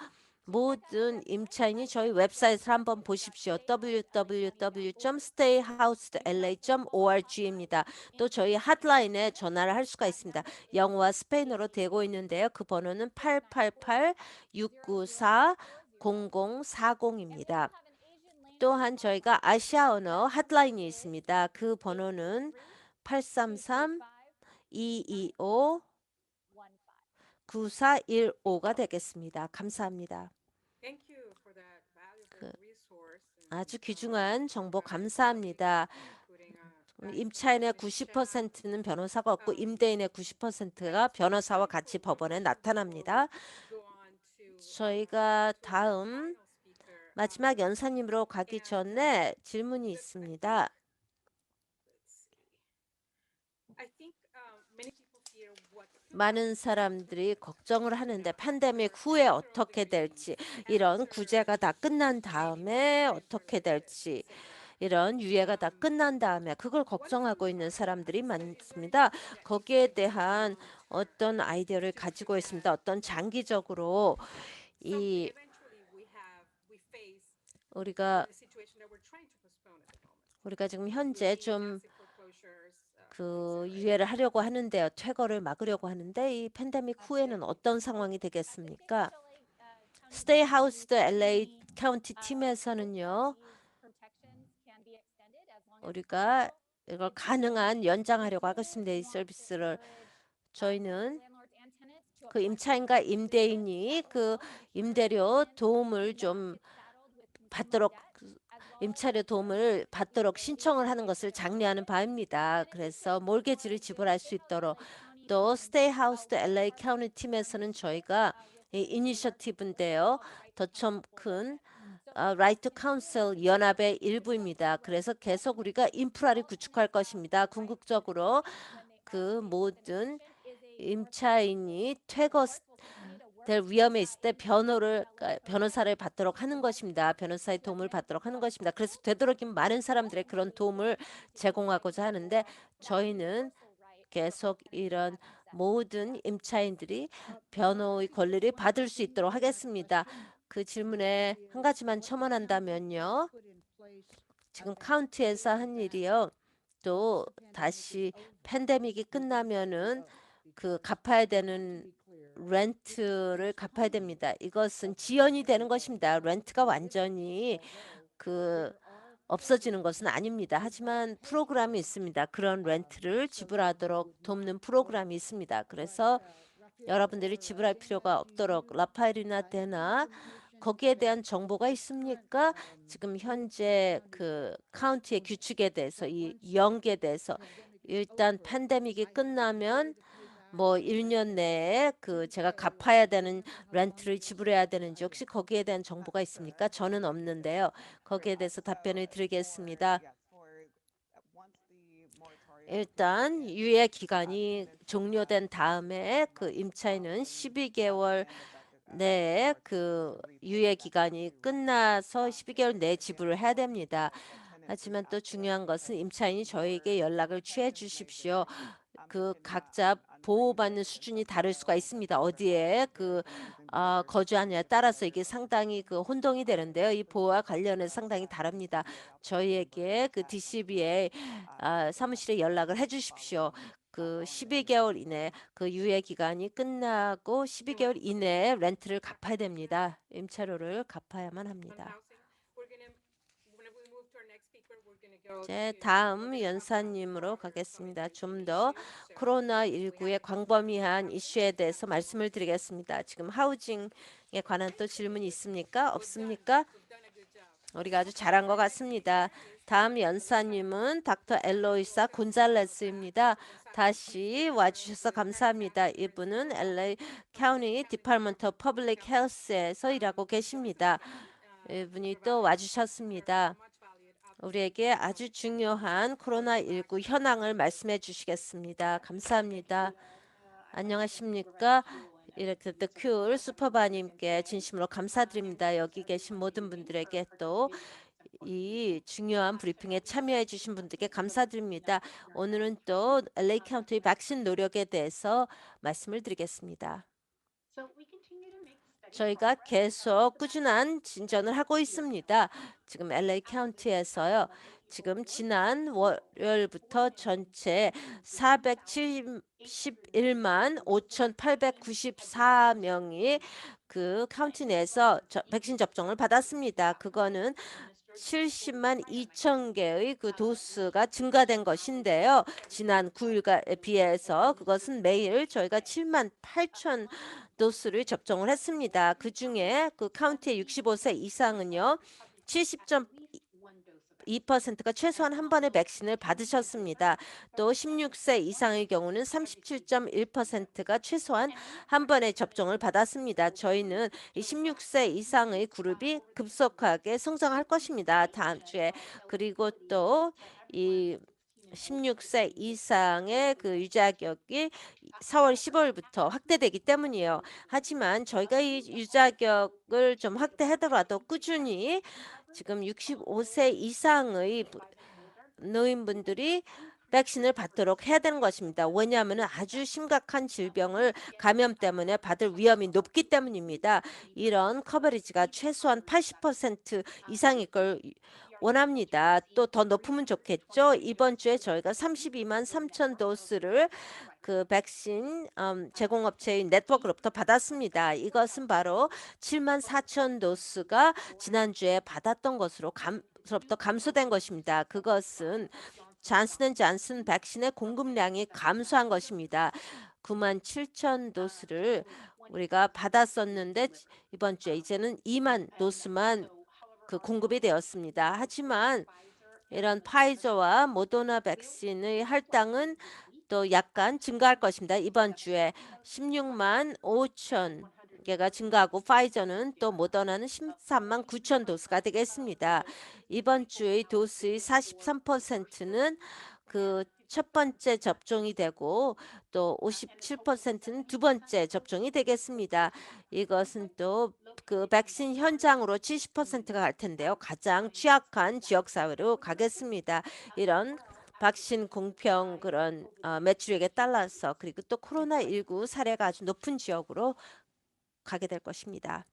S1: 모든 임차인이 저희 웹사이트를 한번 보십시오. www.stayhouseLA.org입니다. 또 저희 핫라인에 전화를 할 수가 있습니다. 영어와 스페인어로 되고 있는데요. 그 번호는 888-694-0040입니다. 또한 저희가 아시아 언어 핫라인이 있습니다. 그 번호는 833-225 9415가 되겠습니다. 감사합니다. 그 아주 귀중한 정보 감사합니다. 임차인의 90%는 변호사가 없고 임대인의 90%가 변호사와 같이 법원에 나타납니다. 저희가 다음 마지막 연사님으로 가기 전에 질문이 있습니다. 많은 사람들이 걱정을 하는데 팬데믹 후에 어떻게 될지, 이런 구제가 다 끝난 다음에 어떻게 될지, 이런 유예가 다 끝난 다음에 그걸 걱정하고 있는 사람들이 많습니다. 거기에 대한 어떤 아이디어를 가지고 있습니다. 어떤 장기적으로 이 우리가 지금 현재 좀 그 유예를 하려고 하는데요. 퇴거를 막으려고 하는데 이 팬데믹 후에는 어떤 상황이 되겠습니까? 스테이 하우스 LA 카운티 팀에서는요. 우리가 이걸 가능한 연장하려고 하겠습니다. 이 서비스를 저희는 그 임차인과 임대인이 그 임대료 도움을 좀 받도록 임차료 도움을 받도록 신청을 하는 것을 장려하는 바입니다. 그래서 몰개지를 지불할 수 있도록 또 스테이 하우스 LA 카운티 팀에서는 저희가 이 이니셔티브인데요. 더 좀 큰 라이트 카운슬 연합의 일부입니다. 그래서 계속 우리가 인프라를 구축할 것입니다. 궁극적으로 그 모든 임차인이 될 위험에 있을 때 변호사를 받도록 하는 것입니다. 변호사의 도움을 받도록 하는 것입니다. 그래서 되도록이면 많은 사람들의 그런 도움을 제공하고자 하는데 저희는 계속 이런 모든 임차인들이 변호의 권리를 받을 수 있도록 하겠습니다. 그 질문에 한 가지만 첨언한다면요. 지금 카운티에서 한 일이요. 또 다시 팬데믹이 끝나면은 그 갚아야 되는 렌트를 갚아야 됩니다. 이것은 지연이 되는 것입니다. 렌트가 완전히 그 없어지는 것은 아닙니다. 하지만 프로그램이 있습니다. 그런 렌트를 지불하도록 돕는 프로그램이 있습니다. 그래서 여러분들이 지불할 필요가 없도록 라파엘이나 데나 거기에 대한 정보가 있습니까? 지금 현재 그 카운티의 규칙에 대해서 이 연계에 대해서 일단 팬데믹이 끝나면 뭐 1년 내에 그 제가 갚아야 되는 렌트를 지불해야 되는지 혹시 거기에 대한 정보가 있습니까? 저는 없는데요. 거기에 대해서 답변을 드리겠습니다. 일단 유예 기간이 종료된 다음에 그 임차인은 12개월 내에 그 유예 기간이 끝나서 12개월 내에 지불을 해야 됩니다. 하지만 또 중요한 것은 임차인이 저희에게 연락을 취해 주십시오. 그 각자 보호받는 수준이 다를 수가 있습니다. 어디에 거주하느냐에 따라서 이게 상당히 그 혼동이 되는데요. 이 보호와 관련해서 상당히 다릅니다. 저희에게 그 DCBA 사무실에 연락을 해 주십시오. 그 12개월 이내 그 유예 기간이 끝나고 12개월 이내에 렌트를 갚아야 됩니다. 임차료를 갚아야만 합니다. 이제 다음 연사님으로 가겠습니다. 좀 더 코로나19의 광범위한 이슈에 대해서 말씀을 드리겠습니다. 지금 하우징에 관한 또 질문이 있습니까? 없습니까? 우리가 아주 잘한 것 같습니다. 다음 연사님은 닥터 엘로이사 곤잘레스입니다. 다시 와주셔서 감사합니다. 이분은 LA County Department of Public Health에서 일하고 계십니다. 이분이 또 와주셨습니다. 우리에게 아주 중요한 코로나19 현황을 말씀해 주시겠습니다. 감사합니다. 안녕하십니까? 이렇게 The Cure 슈퍼바님께 진심으로 감사드립니다. 여기 계신 모든 분들에게 또 이 중요한 브리핑에 참여해 주신 분들께 감사드립니다. 오늘은 또 LA 카운티 백신 노력에 대해서 말씀을 드리겠습니다. 저희가 계속 꾸준한 진전을 하고 있습니다. 지금 LA 카운티에서요. 지금 지난 월요일부터 전체 471만 5,894명이 그 카운티 내에서 백신 접종을 받았습니다. 그거는 70만 2천 개의 그 도수가 증가된 것인데요. 지난 9일에 비해서 그것은 매일 저희가 7만 8천 도수를 접종을 했습니다. 그 중에 그 카운티의 65세 이상은요. 70.2%가 최소한 한 번의 백신을 받으셨습니다. 또 16세 이상의 경우는 37.1%가 최소한 한 번의 접종을 받았습니다. 저희는 이 16세 이상의 그룹이 급속하게 성장할 것입니다. 다음 주에. 그리고 또 이 16세 이상의 그 유자격이 4월 15일부터 확대되기 때문이에요. 하지만 저희가 이 유자격을 좀 확대하더라도 꾸준히 지금 65세 이상의 노인분들이 백신을 받도록 해야 되는 것입니다. 왜냐하면 아주 심각한 질병을 감염 때문에 받을 위험이 높기 때문입니다. 이런 커버리지가 최소한 80% 이상일 걸 원합니다. 또 더 높으면 좋겠죠. 이번 주에 저희가 32만 3천 도스를 그 백신 제공업체인 네트워크로부터 받았습니다. 이것은 바로 7만 4천 도스가 지난주에 받았던 것으로 부터 감소된 것입니다. 그것은 잔슨 백신의 공급량이 감소한 것입니다. 9만 7천 도스를 우리가 받았었는데 이번 주에 이제는 2만 도스만 그 공급이 되었습니다. 하지만 이런 파이저와 모더나 백신의 할당은 또 약간 증가할 것입니다. 이번 주에 16만 5천 개가 증가하고 파이저는 또 모더나는 13만 9천 도스가 되겠습니다. 이번 주의 도스의 43%는 그 첫 번째 접종이 되고 또 57%는 두 번째 접종이 되겠습니다. 이것은 또 그 백신 현장으로 70%가 갈 텐데요. 가장 취약한 지역 사회로 가겠습니다. 이런 백신 공평 그런 매출액에 따라서 그리고 또 코로나19 사례가 아주 높은 지역으로 가게 될 것입니다.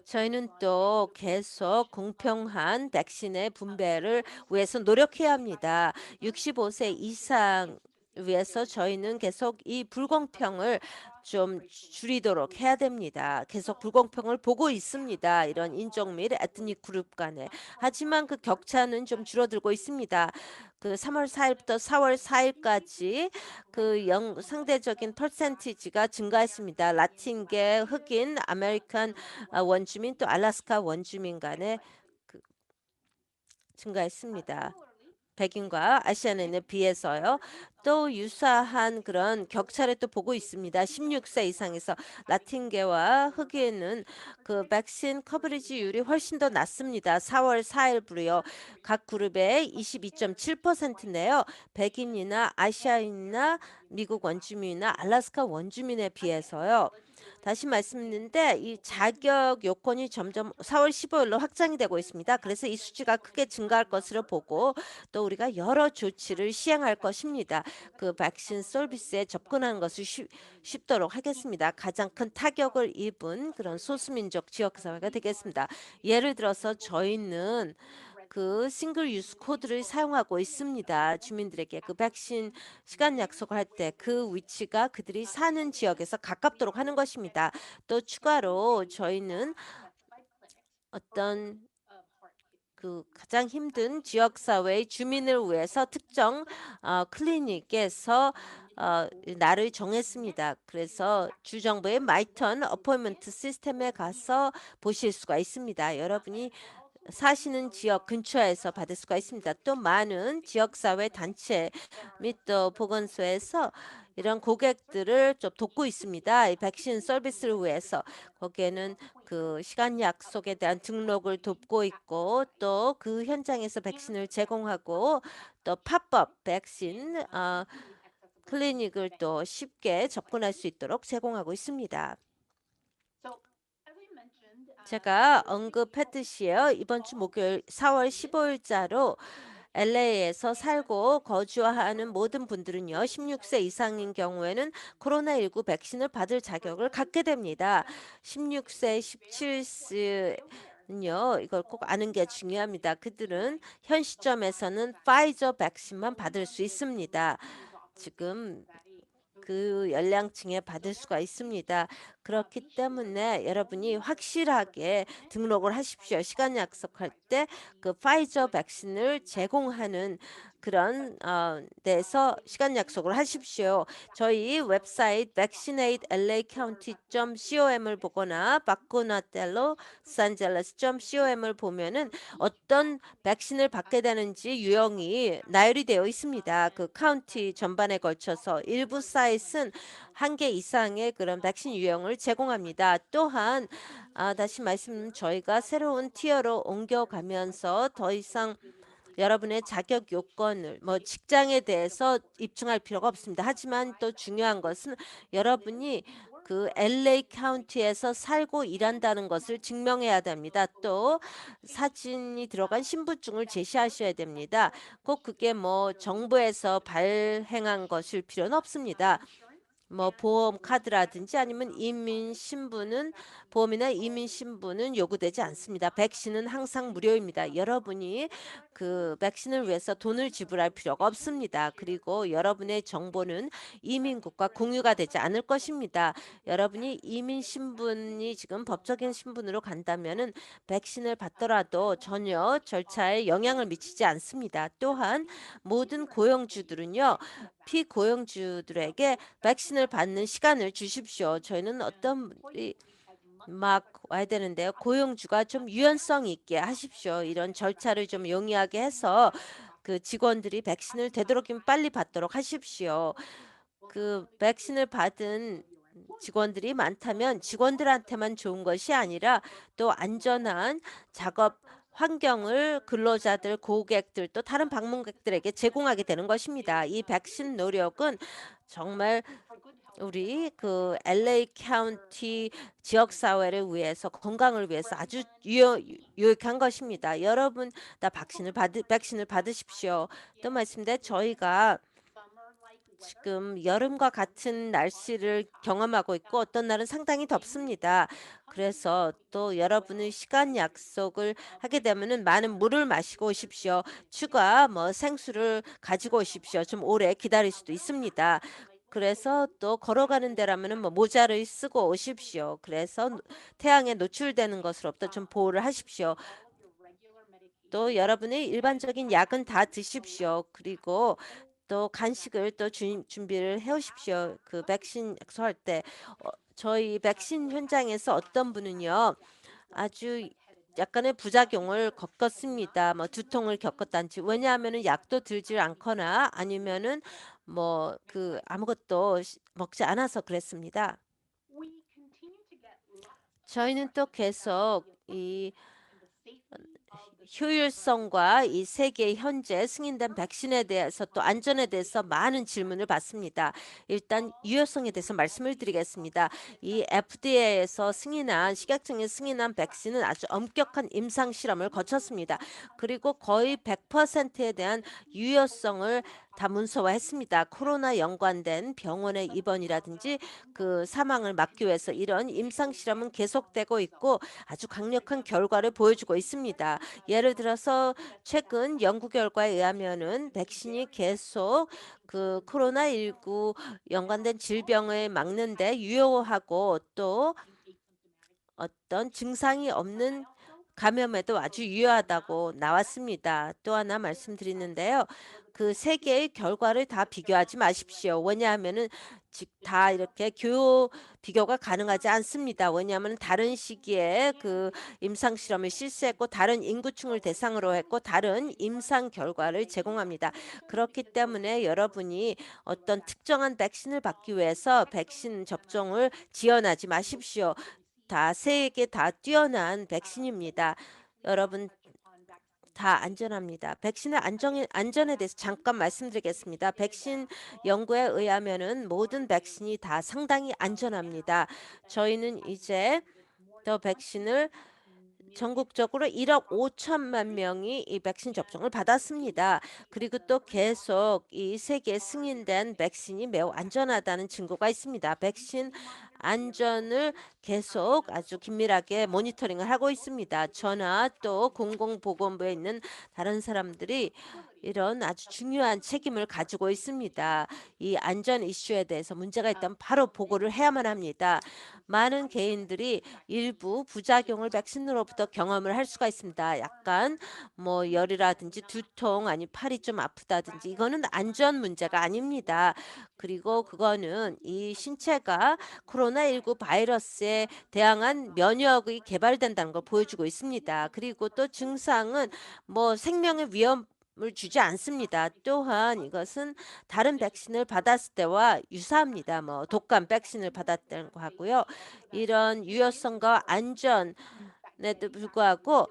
S1: 저희는 또 계속 공평한 백신의 분배를 위해서 노력해야 합니다. 65세 이상 위해서 저희는 계속 이 불공평을 좀 줄이도록 해야 됩니다. 계속 불공평을 보고 있습니다. 이런 인종 및 에트닉 그룹 간에. 하지만 그 격차는 좀 줄어들고 있습니다. 그 3월 4일부터 4월 4일까지 그 상대적인 퍼센티지가 증가했습니다. 라틴계, 흑인, 아메리칸 원주민 또 알래스카 원주민 간에 그 증가했습니다. 백인과 아시아인에 비해서요. 또 유사한 그런 격차를 또 보고 있습니다. 16세 이상에서 라틴계와 흑인은 그 백신 커버리지율이 훨씬 더 낮습니다. 4월 4일부로요. 각 그룹의 22.7%인데요. 백인이나 아시아인이나 미국 원주민이나 알래스카 원주민에 비해서요. 다시 말씀드리는데 이 자격 요건이 점점 4월 15일로 확장이 되고 있습니다. 그래서 이 수치가 크게 증가할 것으로 보고 또 우리가 여러 조치를 시행할 것입니다. 그 백신 서비스에 접근하는 것을 쉽도록 하겠습니다. 가장 큰 타격을 입은 그런 소수민족 지역사회가 되겠습니다. 예를 들어서 저희는 그 싱글 유스 코드를 사용하고 있습니다. 주민들에게 그 백신 시간 약속을 할 때 그 위치가 그들이 사는 지역에서 가깝도록 하는 것입니다. 또 추가로 저희는 어떤 그 가장 힘든 지역사회의 주민을 위해서 특정 클리닉에서 날을 정했습니다. 그래서 주정부의 마이턴 어포인먼트 시스템에 가서 보실 수가 있습니다. 여러분이 사시는 지역 근처에서 받을 수가 있습니다. 또 많은 지역사회 단체 및 또 보건소에서 이런 고객들을 좀 돕고 있습니다. 이 백신 서비스를 위해서 거기에는 그 시간 약속에 대한 등록을 돕고 있고 또 그 현장에서 백신을 제공하고 또 팝업 백신 클리닉을 또 쉽게 접근할 수 있도록 제공하고 있습니다. 제가 언급했듯이요. 이번 주 목요일 4월 15일자로 LA에서 살고 거주하는 모든 분들은요. 16세 이상인 경우에는 코로나19 백신을 받을 자격을 갖게 됩니다. 16세, 17세는요. 이걸 꼭 아는 게 중요합니다. 그들은 현 시점에서는 파이저 백신만 받을 수 있습니다. 지금 그 연령층에 받을 수가 있습니다. 그렇기 때문에 여러분이 확실하게 등록을 하십시오. 시간 약속할 때 그 파이저 백신을 제공하는 그런 데서 시간 약속을 하십시오. 저희 웹사이트 vaccinateLAcounty.com을 보거나 바코나텔로 산젤레스.com을 보면은 어떤 백신을 받게 되는지 유형이 나열이 되어 있습니다. 그 카운티 전반에 걸쳐서 일부 사이트는 한 개 이상의 그런 백신 유형을 제공합니다. 또한 다시 말씀 저희가 새로운 티어로 옮겨가면서 더 이상 여러분의 자격 요건을 뭐 직장에 대해서 입증할 필요가 없습니다. 하지만 또 중요한 것은 여러분이 그 LA 카운티에서 살고 일한다는 것을 증명해야 됩니다. 또 사진이 들어간 신분증을 제시하셔야 됩니다. 꼭 그게 뭐 정부에서 발행한 것일 필요는 없습니다. 뭐 보험 카드라든지 아니면 이민 신분은 보험이나 이민 신분은 요구되지 않습니다. 백신은 항상 무료입니다. 여러분이 그 백신을 위해서 돈을 지불할 필요가 없습니다. 그리고 여러분의 정보는 이민국과 공유가 되지 않을 것입니다. 여러분이 이민 신분이 지금 법적인 신분으로 간다면은 백신을 받더라도 전혀 절차에 영향을 미치지 않습니다. 또한 모든 고용주들은요. 피고용주들에게 백신을 받는 시간을 주십시오. 저희는 어떤 분이 막 와야 되는데요. 고용주가 좀 유연성 있게 하십시오. 이런 절차를 좀 용이하게 해서 그 직원들이 백신을 되도록이면 빨리 받도록 하십시오. 그 백신을 받은 직원들이 많다면 직원들한테만 좋은 것이 아니라 또 안전한 작업 환경을 근로자들, 고객들 또 다른 방문객들에게 제공하게 되는 것입니다. 이 백신 노력은 정말 우리 그 LA 카운티 지역 사회를 위해서 건강을 위해서 아주 유익한 것입니다. 여러분 다 백신을 받으십시오. 또 말씀드린 저희가 지금 여름과 같은 날씨를 경험하고 있고 어떤 날은 상당히 덥습니다. 그래서 또 여러분의 시간 약속을 하게 되면은 많은 물을 마시고 오십시오. 추가 뭐 생수를 가지고 오십시오. 좀 오래 기다릴 수도 있습니다. 그래서 또 걸어가는 데라면은 뭐 모자를 쓰고 오십시오. 그래서 태양에 노출되는 것으로부터 좀 보호를 하십시오. 또 여러분의 일반적인 약은 다 드십시오. 그리고 또 간식을 또 준비를 해 오십시오. 그 백신 약속할 때 저희 백신 현장에서 어떤 분은요. 아주 약간의 부작용을 겪었습니다. 뭐 두통을 겪었단지. 왜냐하면은 약도 들지 않거나 아니면은 뭐 그 아무것도 먹지 않아서 그랬습니다. 저희는 또 계속 이 효율성과 이 세계 현재 승인된 백신에 대해서 또 안전에 대해서 많은 질문을 받습니다. 일단 유효성에 대해서 말씀을 드리겠습니다. 이 FDA에서 승인한 식약청에 승인한 백신은 아주 엄격한 임상 실험을 거쳤습니다. 그리고 거의 100%에 대한 유효성을 다 문서화했습니다. 코로나 연관된 병원의 입원이라든지 그 사망을 막기 위해서 이런 임상 실험은 계속되고 있고 아주 강력한 결과를 보여주고 있습니다. 예를 들어서 최근 연구 결과에 의하면은 백신이 계속 그 코로나19 연관된 질병을 막는데 유효하고 또 어떤 증상이 없는 감염에도 아주 유효하다고 나왔습니다. 또 하나 말씀드리는데요. 그 세 개의 결과를 다 비교하지 마십시오. 왜냐하면은 다 이렇게 비교가 가능하지 않습니다. 왜냐하면 다른 시기에 그 임상 실험을 실시했고 다른 인구층을 대상으로 했고 다른 임상 결과를 제공합니다. 그렇기 때문에 여러분이 어떤 특정한 백신을 받기 위해서 백신 접종을 지연하지 마십시오. 세 개 다 뛰어난 백신입니다. 여러분 다 안전합니다. 백신의 안전에 대해서 잠깐 말씀드리겠습니다. 백신 연구에 의하면은 모든 백신이 다 상당히 안전합니다. 저희는 이제 더 백신을 전국적으로 1억 5천만 명이 이 백신 접종을 받았습니다. 그리고 또 계속 이 세계 승인된 백신이 매우 안전하다는 증거가 있습니다. 백신 안전을 계속 아주 긴밀하게 모니터링을 하고 있습니다. 저나 또 공공보건부에 있는 다른 사람들이 이런 아주 중요한 책임을 가지고 있습니다. 이 안전 이슈에 대해서 문제가 있다면 바로 보고를 해야만 합니다. 많은 개인들이 일부 부작용을 백신으로부터 경험을 할 수가 있습니다. 약간 뭐 열이라든지 두통 아니 팔이 좀 아프다든지 이거는 안전 문제가 아닙니다. 그리고 그거는 이 신체가 코로나19 바이러스에 대항한 면역이 개발된다는 걸 보여주고 있습니다. 그리고 또 증상은 뭐 생명의 위험 을 주지 않습니다. 또한 이것은 다른 백신을 받았을 때와 유사합니다. 뭐 독감 백신을 받았다고 하고요. 이런 유효성과 안전에도 불구하고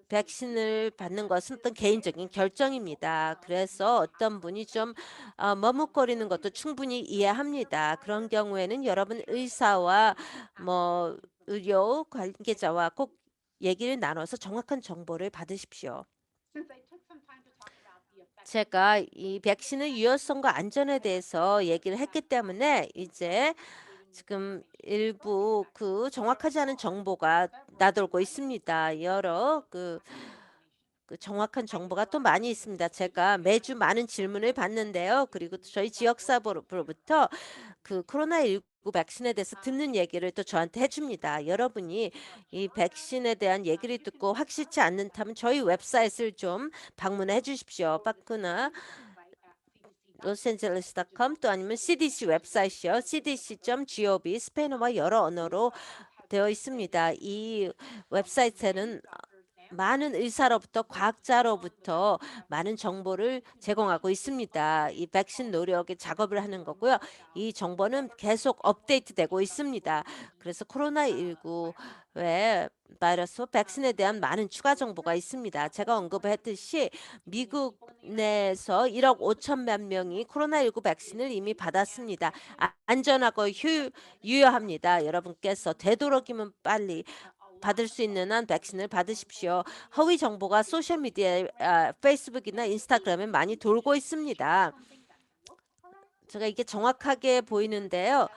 S1: 백신을 받는 것은 어떤 개인적인 결정입니다. 그래서 어떤 분이 좀 머뭇거리는 것도 충분히 이해합니다. 그런 경우에는 여러분 의사와 뭐 의료 관계자와 꼭 얘기를 나눠서 정확한 정보를 받으십시오. 제가 이 백신의 유효성과 안전에 대해서 얘기를 했기 때문에 이제 지금 일부 그 정확하지 않은 정보가 나돌고 있습니다. 여러 그 정확한 정보가 또 많이 있습니다. 제가 매주 많은 질문을 받는데요. 그리고 또 저희 지역사회로부터 그 코로나19 백신에 대해서 듣는 얘기를 또 저한테 해줍니다. 여러분이 이 백신에 대한 얘기를 듣고 확실치 않는다면 저희 웹사이트를 좀 방문해 주십시오. 빠꾸나 로스앤젤레스.com 또 아니면 CDC 웹사이트요. cdc.gov 스페인어와 여러 언어로 되어 있습니다. 이 웹사이트에는 많은 의사로부터 과학자로부터 많은 정보를 제공하고 있습니다. 이 백신 노력에 작업을 하는 거고요. 이 정보는 계속 업데이트되고 있습니다. 그래서 코로나19 외 바이러스 백신에 대한 많은 추가 정보가 있습니다. 제가 언급했듯이 미국 내에서 1억 5천만 명이 코로나19 백신을 이미 받았습니다. 안전하고 유효합니다. 여러분께서 되도록이면 빨리 받을 수 있는 한 백신을 받으십시오. 허위 정보가 소셜미디어에 페이스북이나 인스타그램에 많이 돌고 있습니다. 제가 이게 정확하게 보이는데요.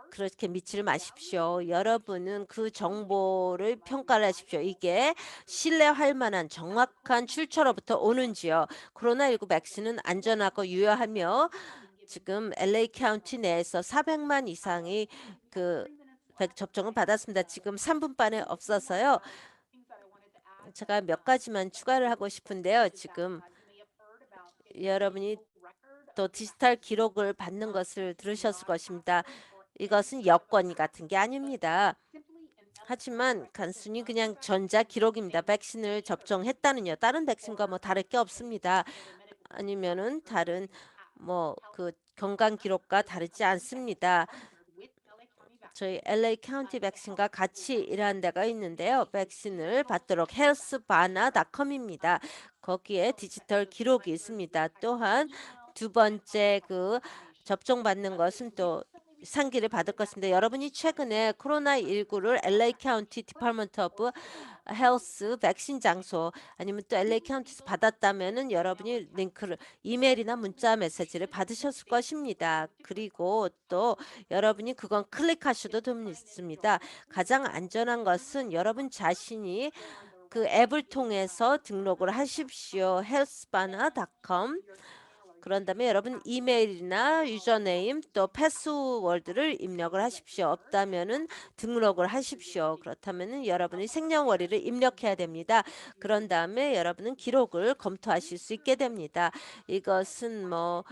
S1: 그렇게 믿지를 마십시오. 여러분은 그 정보를 평가를 하십시오. 이게 신뢰할 만한 정확한 출처로부터 오는지요. 코로나19 백신은 안전하고 유효하며 지금 LA 카운티 내에서 400만 이상이 그 접종을 받았습니다. 지금 3분 반에 없어서요. 제가 몇 가지만 추가를 하고 싶은데요. 지금 여러분이 또 디지털 기록을 받는 것을 들으셨을 것입니다. 이것은 여권 같은 게 아닙니다. 하지만 단순히 그냥 전자 기록입니다. 백신을 접종했다는요. 다른 백신과 뭐 다를 게 없습니다. 아니면은 다른 뭐 그 건강 기록과 다르지 않습니다. 저희 LA 카운티 백신과 같이 일하는 데가 있는데요. 백신을 받도록 healthbana.com입니다. 거기에 디지털 기록이 있습니다. 또한 두 번째 그 접종받는 것은 또 상기를 받을 것입니다. 여러분이 최근에 코로나19를 LA 카운티 디파먼트 오브 헬스 백신 장소 아니면 또 LA 카운티에서 받았다면은 여러분이 링크를 이메일이나 문자 메시지를 받으셨을 것입니다. 그리고 또 여러분이 그건 클릭하셔도 됩니다. 가장 안전한 것은 여러분 자신이 그 앱을 통해서 등록을 하십시오. healthbana.com. 그런 다음에 여러분 이메일이나 유저네임 또 패스워드를 입력을 하십시오. 없다면은 등록을 하십시오. 그렇다면은 여러분이 생년월일을 입력해야 됩니다. 그런 다음에 여러분은 기록을 검토하실 수 있게 됩니다. 이것은 뭐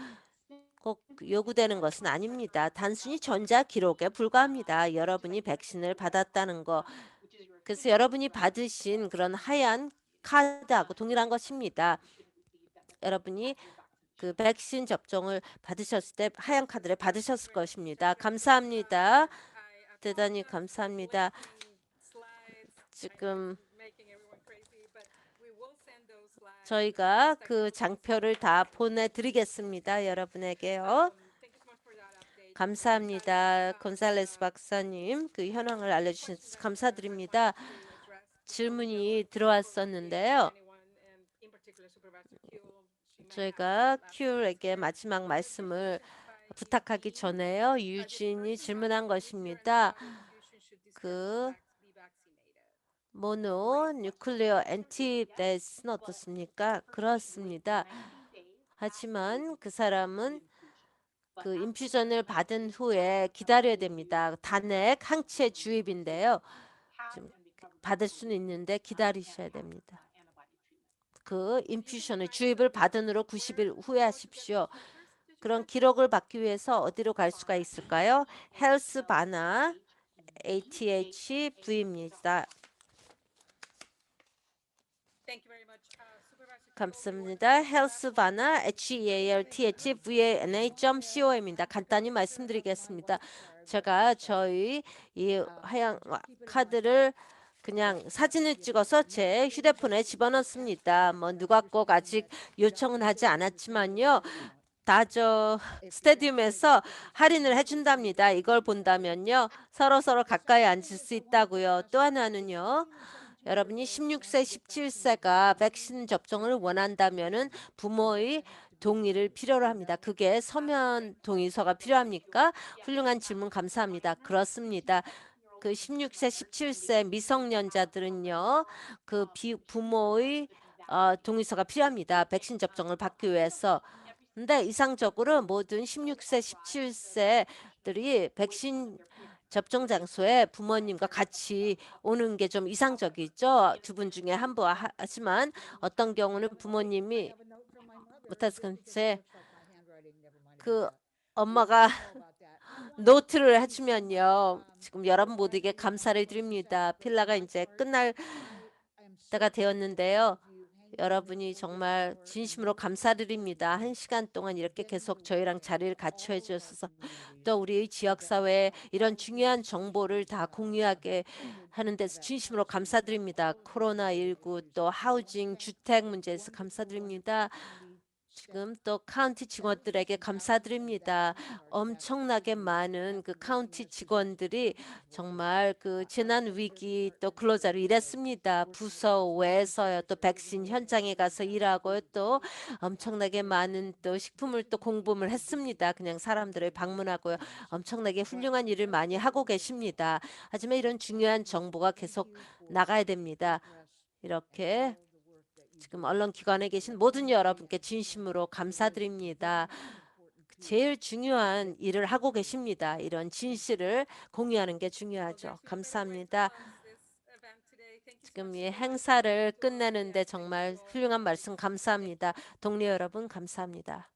S1: 꼭 요구되는 것은 아닙니다. 단순히 전자 기록에 불과합니다. 여러분이 백신을 받았다는 거. 그래서 여러분이 받으신 그런 하얀 카드하고 동일한 것입니다. 여러분이 그 백신 접종을 받으셨을 때 하얀 카드를 받으셨을 것입니다. 감사합니다. 대단히 감사합니다. 지금 저희가 그 장표를 다 보내드리겠습니다. 여러분에게요. 감사합니다. 곤살레스 박사님, 그 현황을 알려주셔서 감사드립니다. 질문이 들어왔었는데요. 저희가 큐에게 마지막 말씀을 부탁하기 전에요. 유진이 질문한 것입니다. 그 모노 뉴클리어 엔티베스는 어떻습니까? 그렇습니다. 하지만 그 사람은 그 인퓨전을 받은 후에 기다려야 됩니다. 단액 항체 주입인데요. 좀 받을 수는 있는데 기다리셔야 됩니다. 그 인퓨션의 주입을 받은 후로 90일 후에 하십시오. 그런 기록을 받기 위해서 어디로 갈 수가 있을까요? 헬스바나 ATHV입니다. 감사합니다. 헬스바나 healthvana.com입니다. 간단히 말씀드리겠습니다. 제가 저희 이 하얀 카드를 그냥 사진을 찍어서 제 휴대폰에 집어넣습니다. 뭐 누가 꼭 아직 요청은 하지 않았지만요. 다저 스타디움에서 할인을 해준답니다. 이걸 본다면요. 서로 가까이 앉을 수 있다고요. 또 하나는요. 여러분이 16세, 17세가 백신 접종을 원한다면은 부모의 동의를 필요로 합니다. 그게 서면 동의서가 필요합니까? 훌륭한 질문 감사합니다. 그렇습니다. 그 16세, 17세 미성년자들은요. 그 부모의 동의서가 필요합니다. 백신 접종을 받기 위해서. 근데 이상적으로 모든 16세, 17세들이 백신 접종 장소에 부모님과 같이 오는 게 좀 이상적이죠. 두 분 중에 한 분 하지만 어떤 경우는 부모님이 못해서 그 엄마가 노트를 해주면요. 지금 여러분 모두에게 감사를 드립니다. 필라가 이제 끝날 때가 되었는데요. 여러분이 정말 진심으로 감사드립니다. 1시간 동안 이렇게 계속 저희랑 자리를 갖춰 주셔서 또 우리 지역사회에 이런 중요한 정보를 다 공유하게 하는 데서 진심으로 감사드립니다. 코로나19 또 하우징 주택 문제에서 감사드립니다. 지금 또 카운티 직원들에게 감사드립니다. 엄청나게 많은 그 카운티 직원들이 정말 그 재난 위기 또 근로자로 일했습니다. 부서 외에서요. 또 백신 현장에 가서 일하고 또 엄청나게 많은 또 식품을 또 공급을 했습니다. 그냥 사람들을 방문하고요. 엄청나게 훌륭한 일을 많이 하고 계십니다. 하지만 이런 중요한 정보가 계속 나가야 됩니다. 이렇게 지금 언론기관에 계신 모든 여러분께 진심으로 감사드립니다. 제일 중요한 일을 하고 계십니다. 이런 진실을 공유하는 게 중요하죠. 감사합니다. 지금 이 행사를 끝내는데 정말 훌륭한 말씀 감사합니다. 동료 여러분 감사합니다.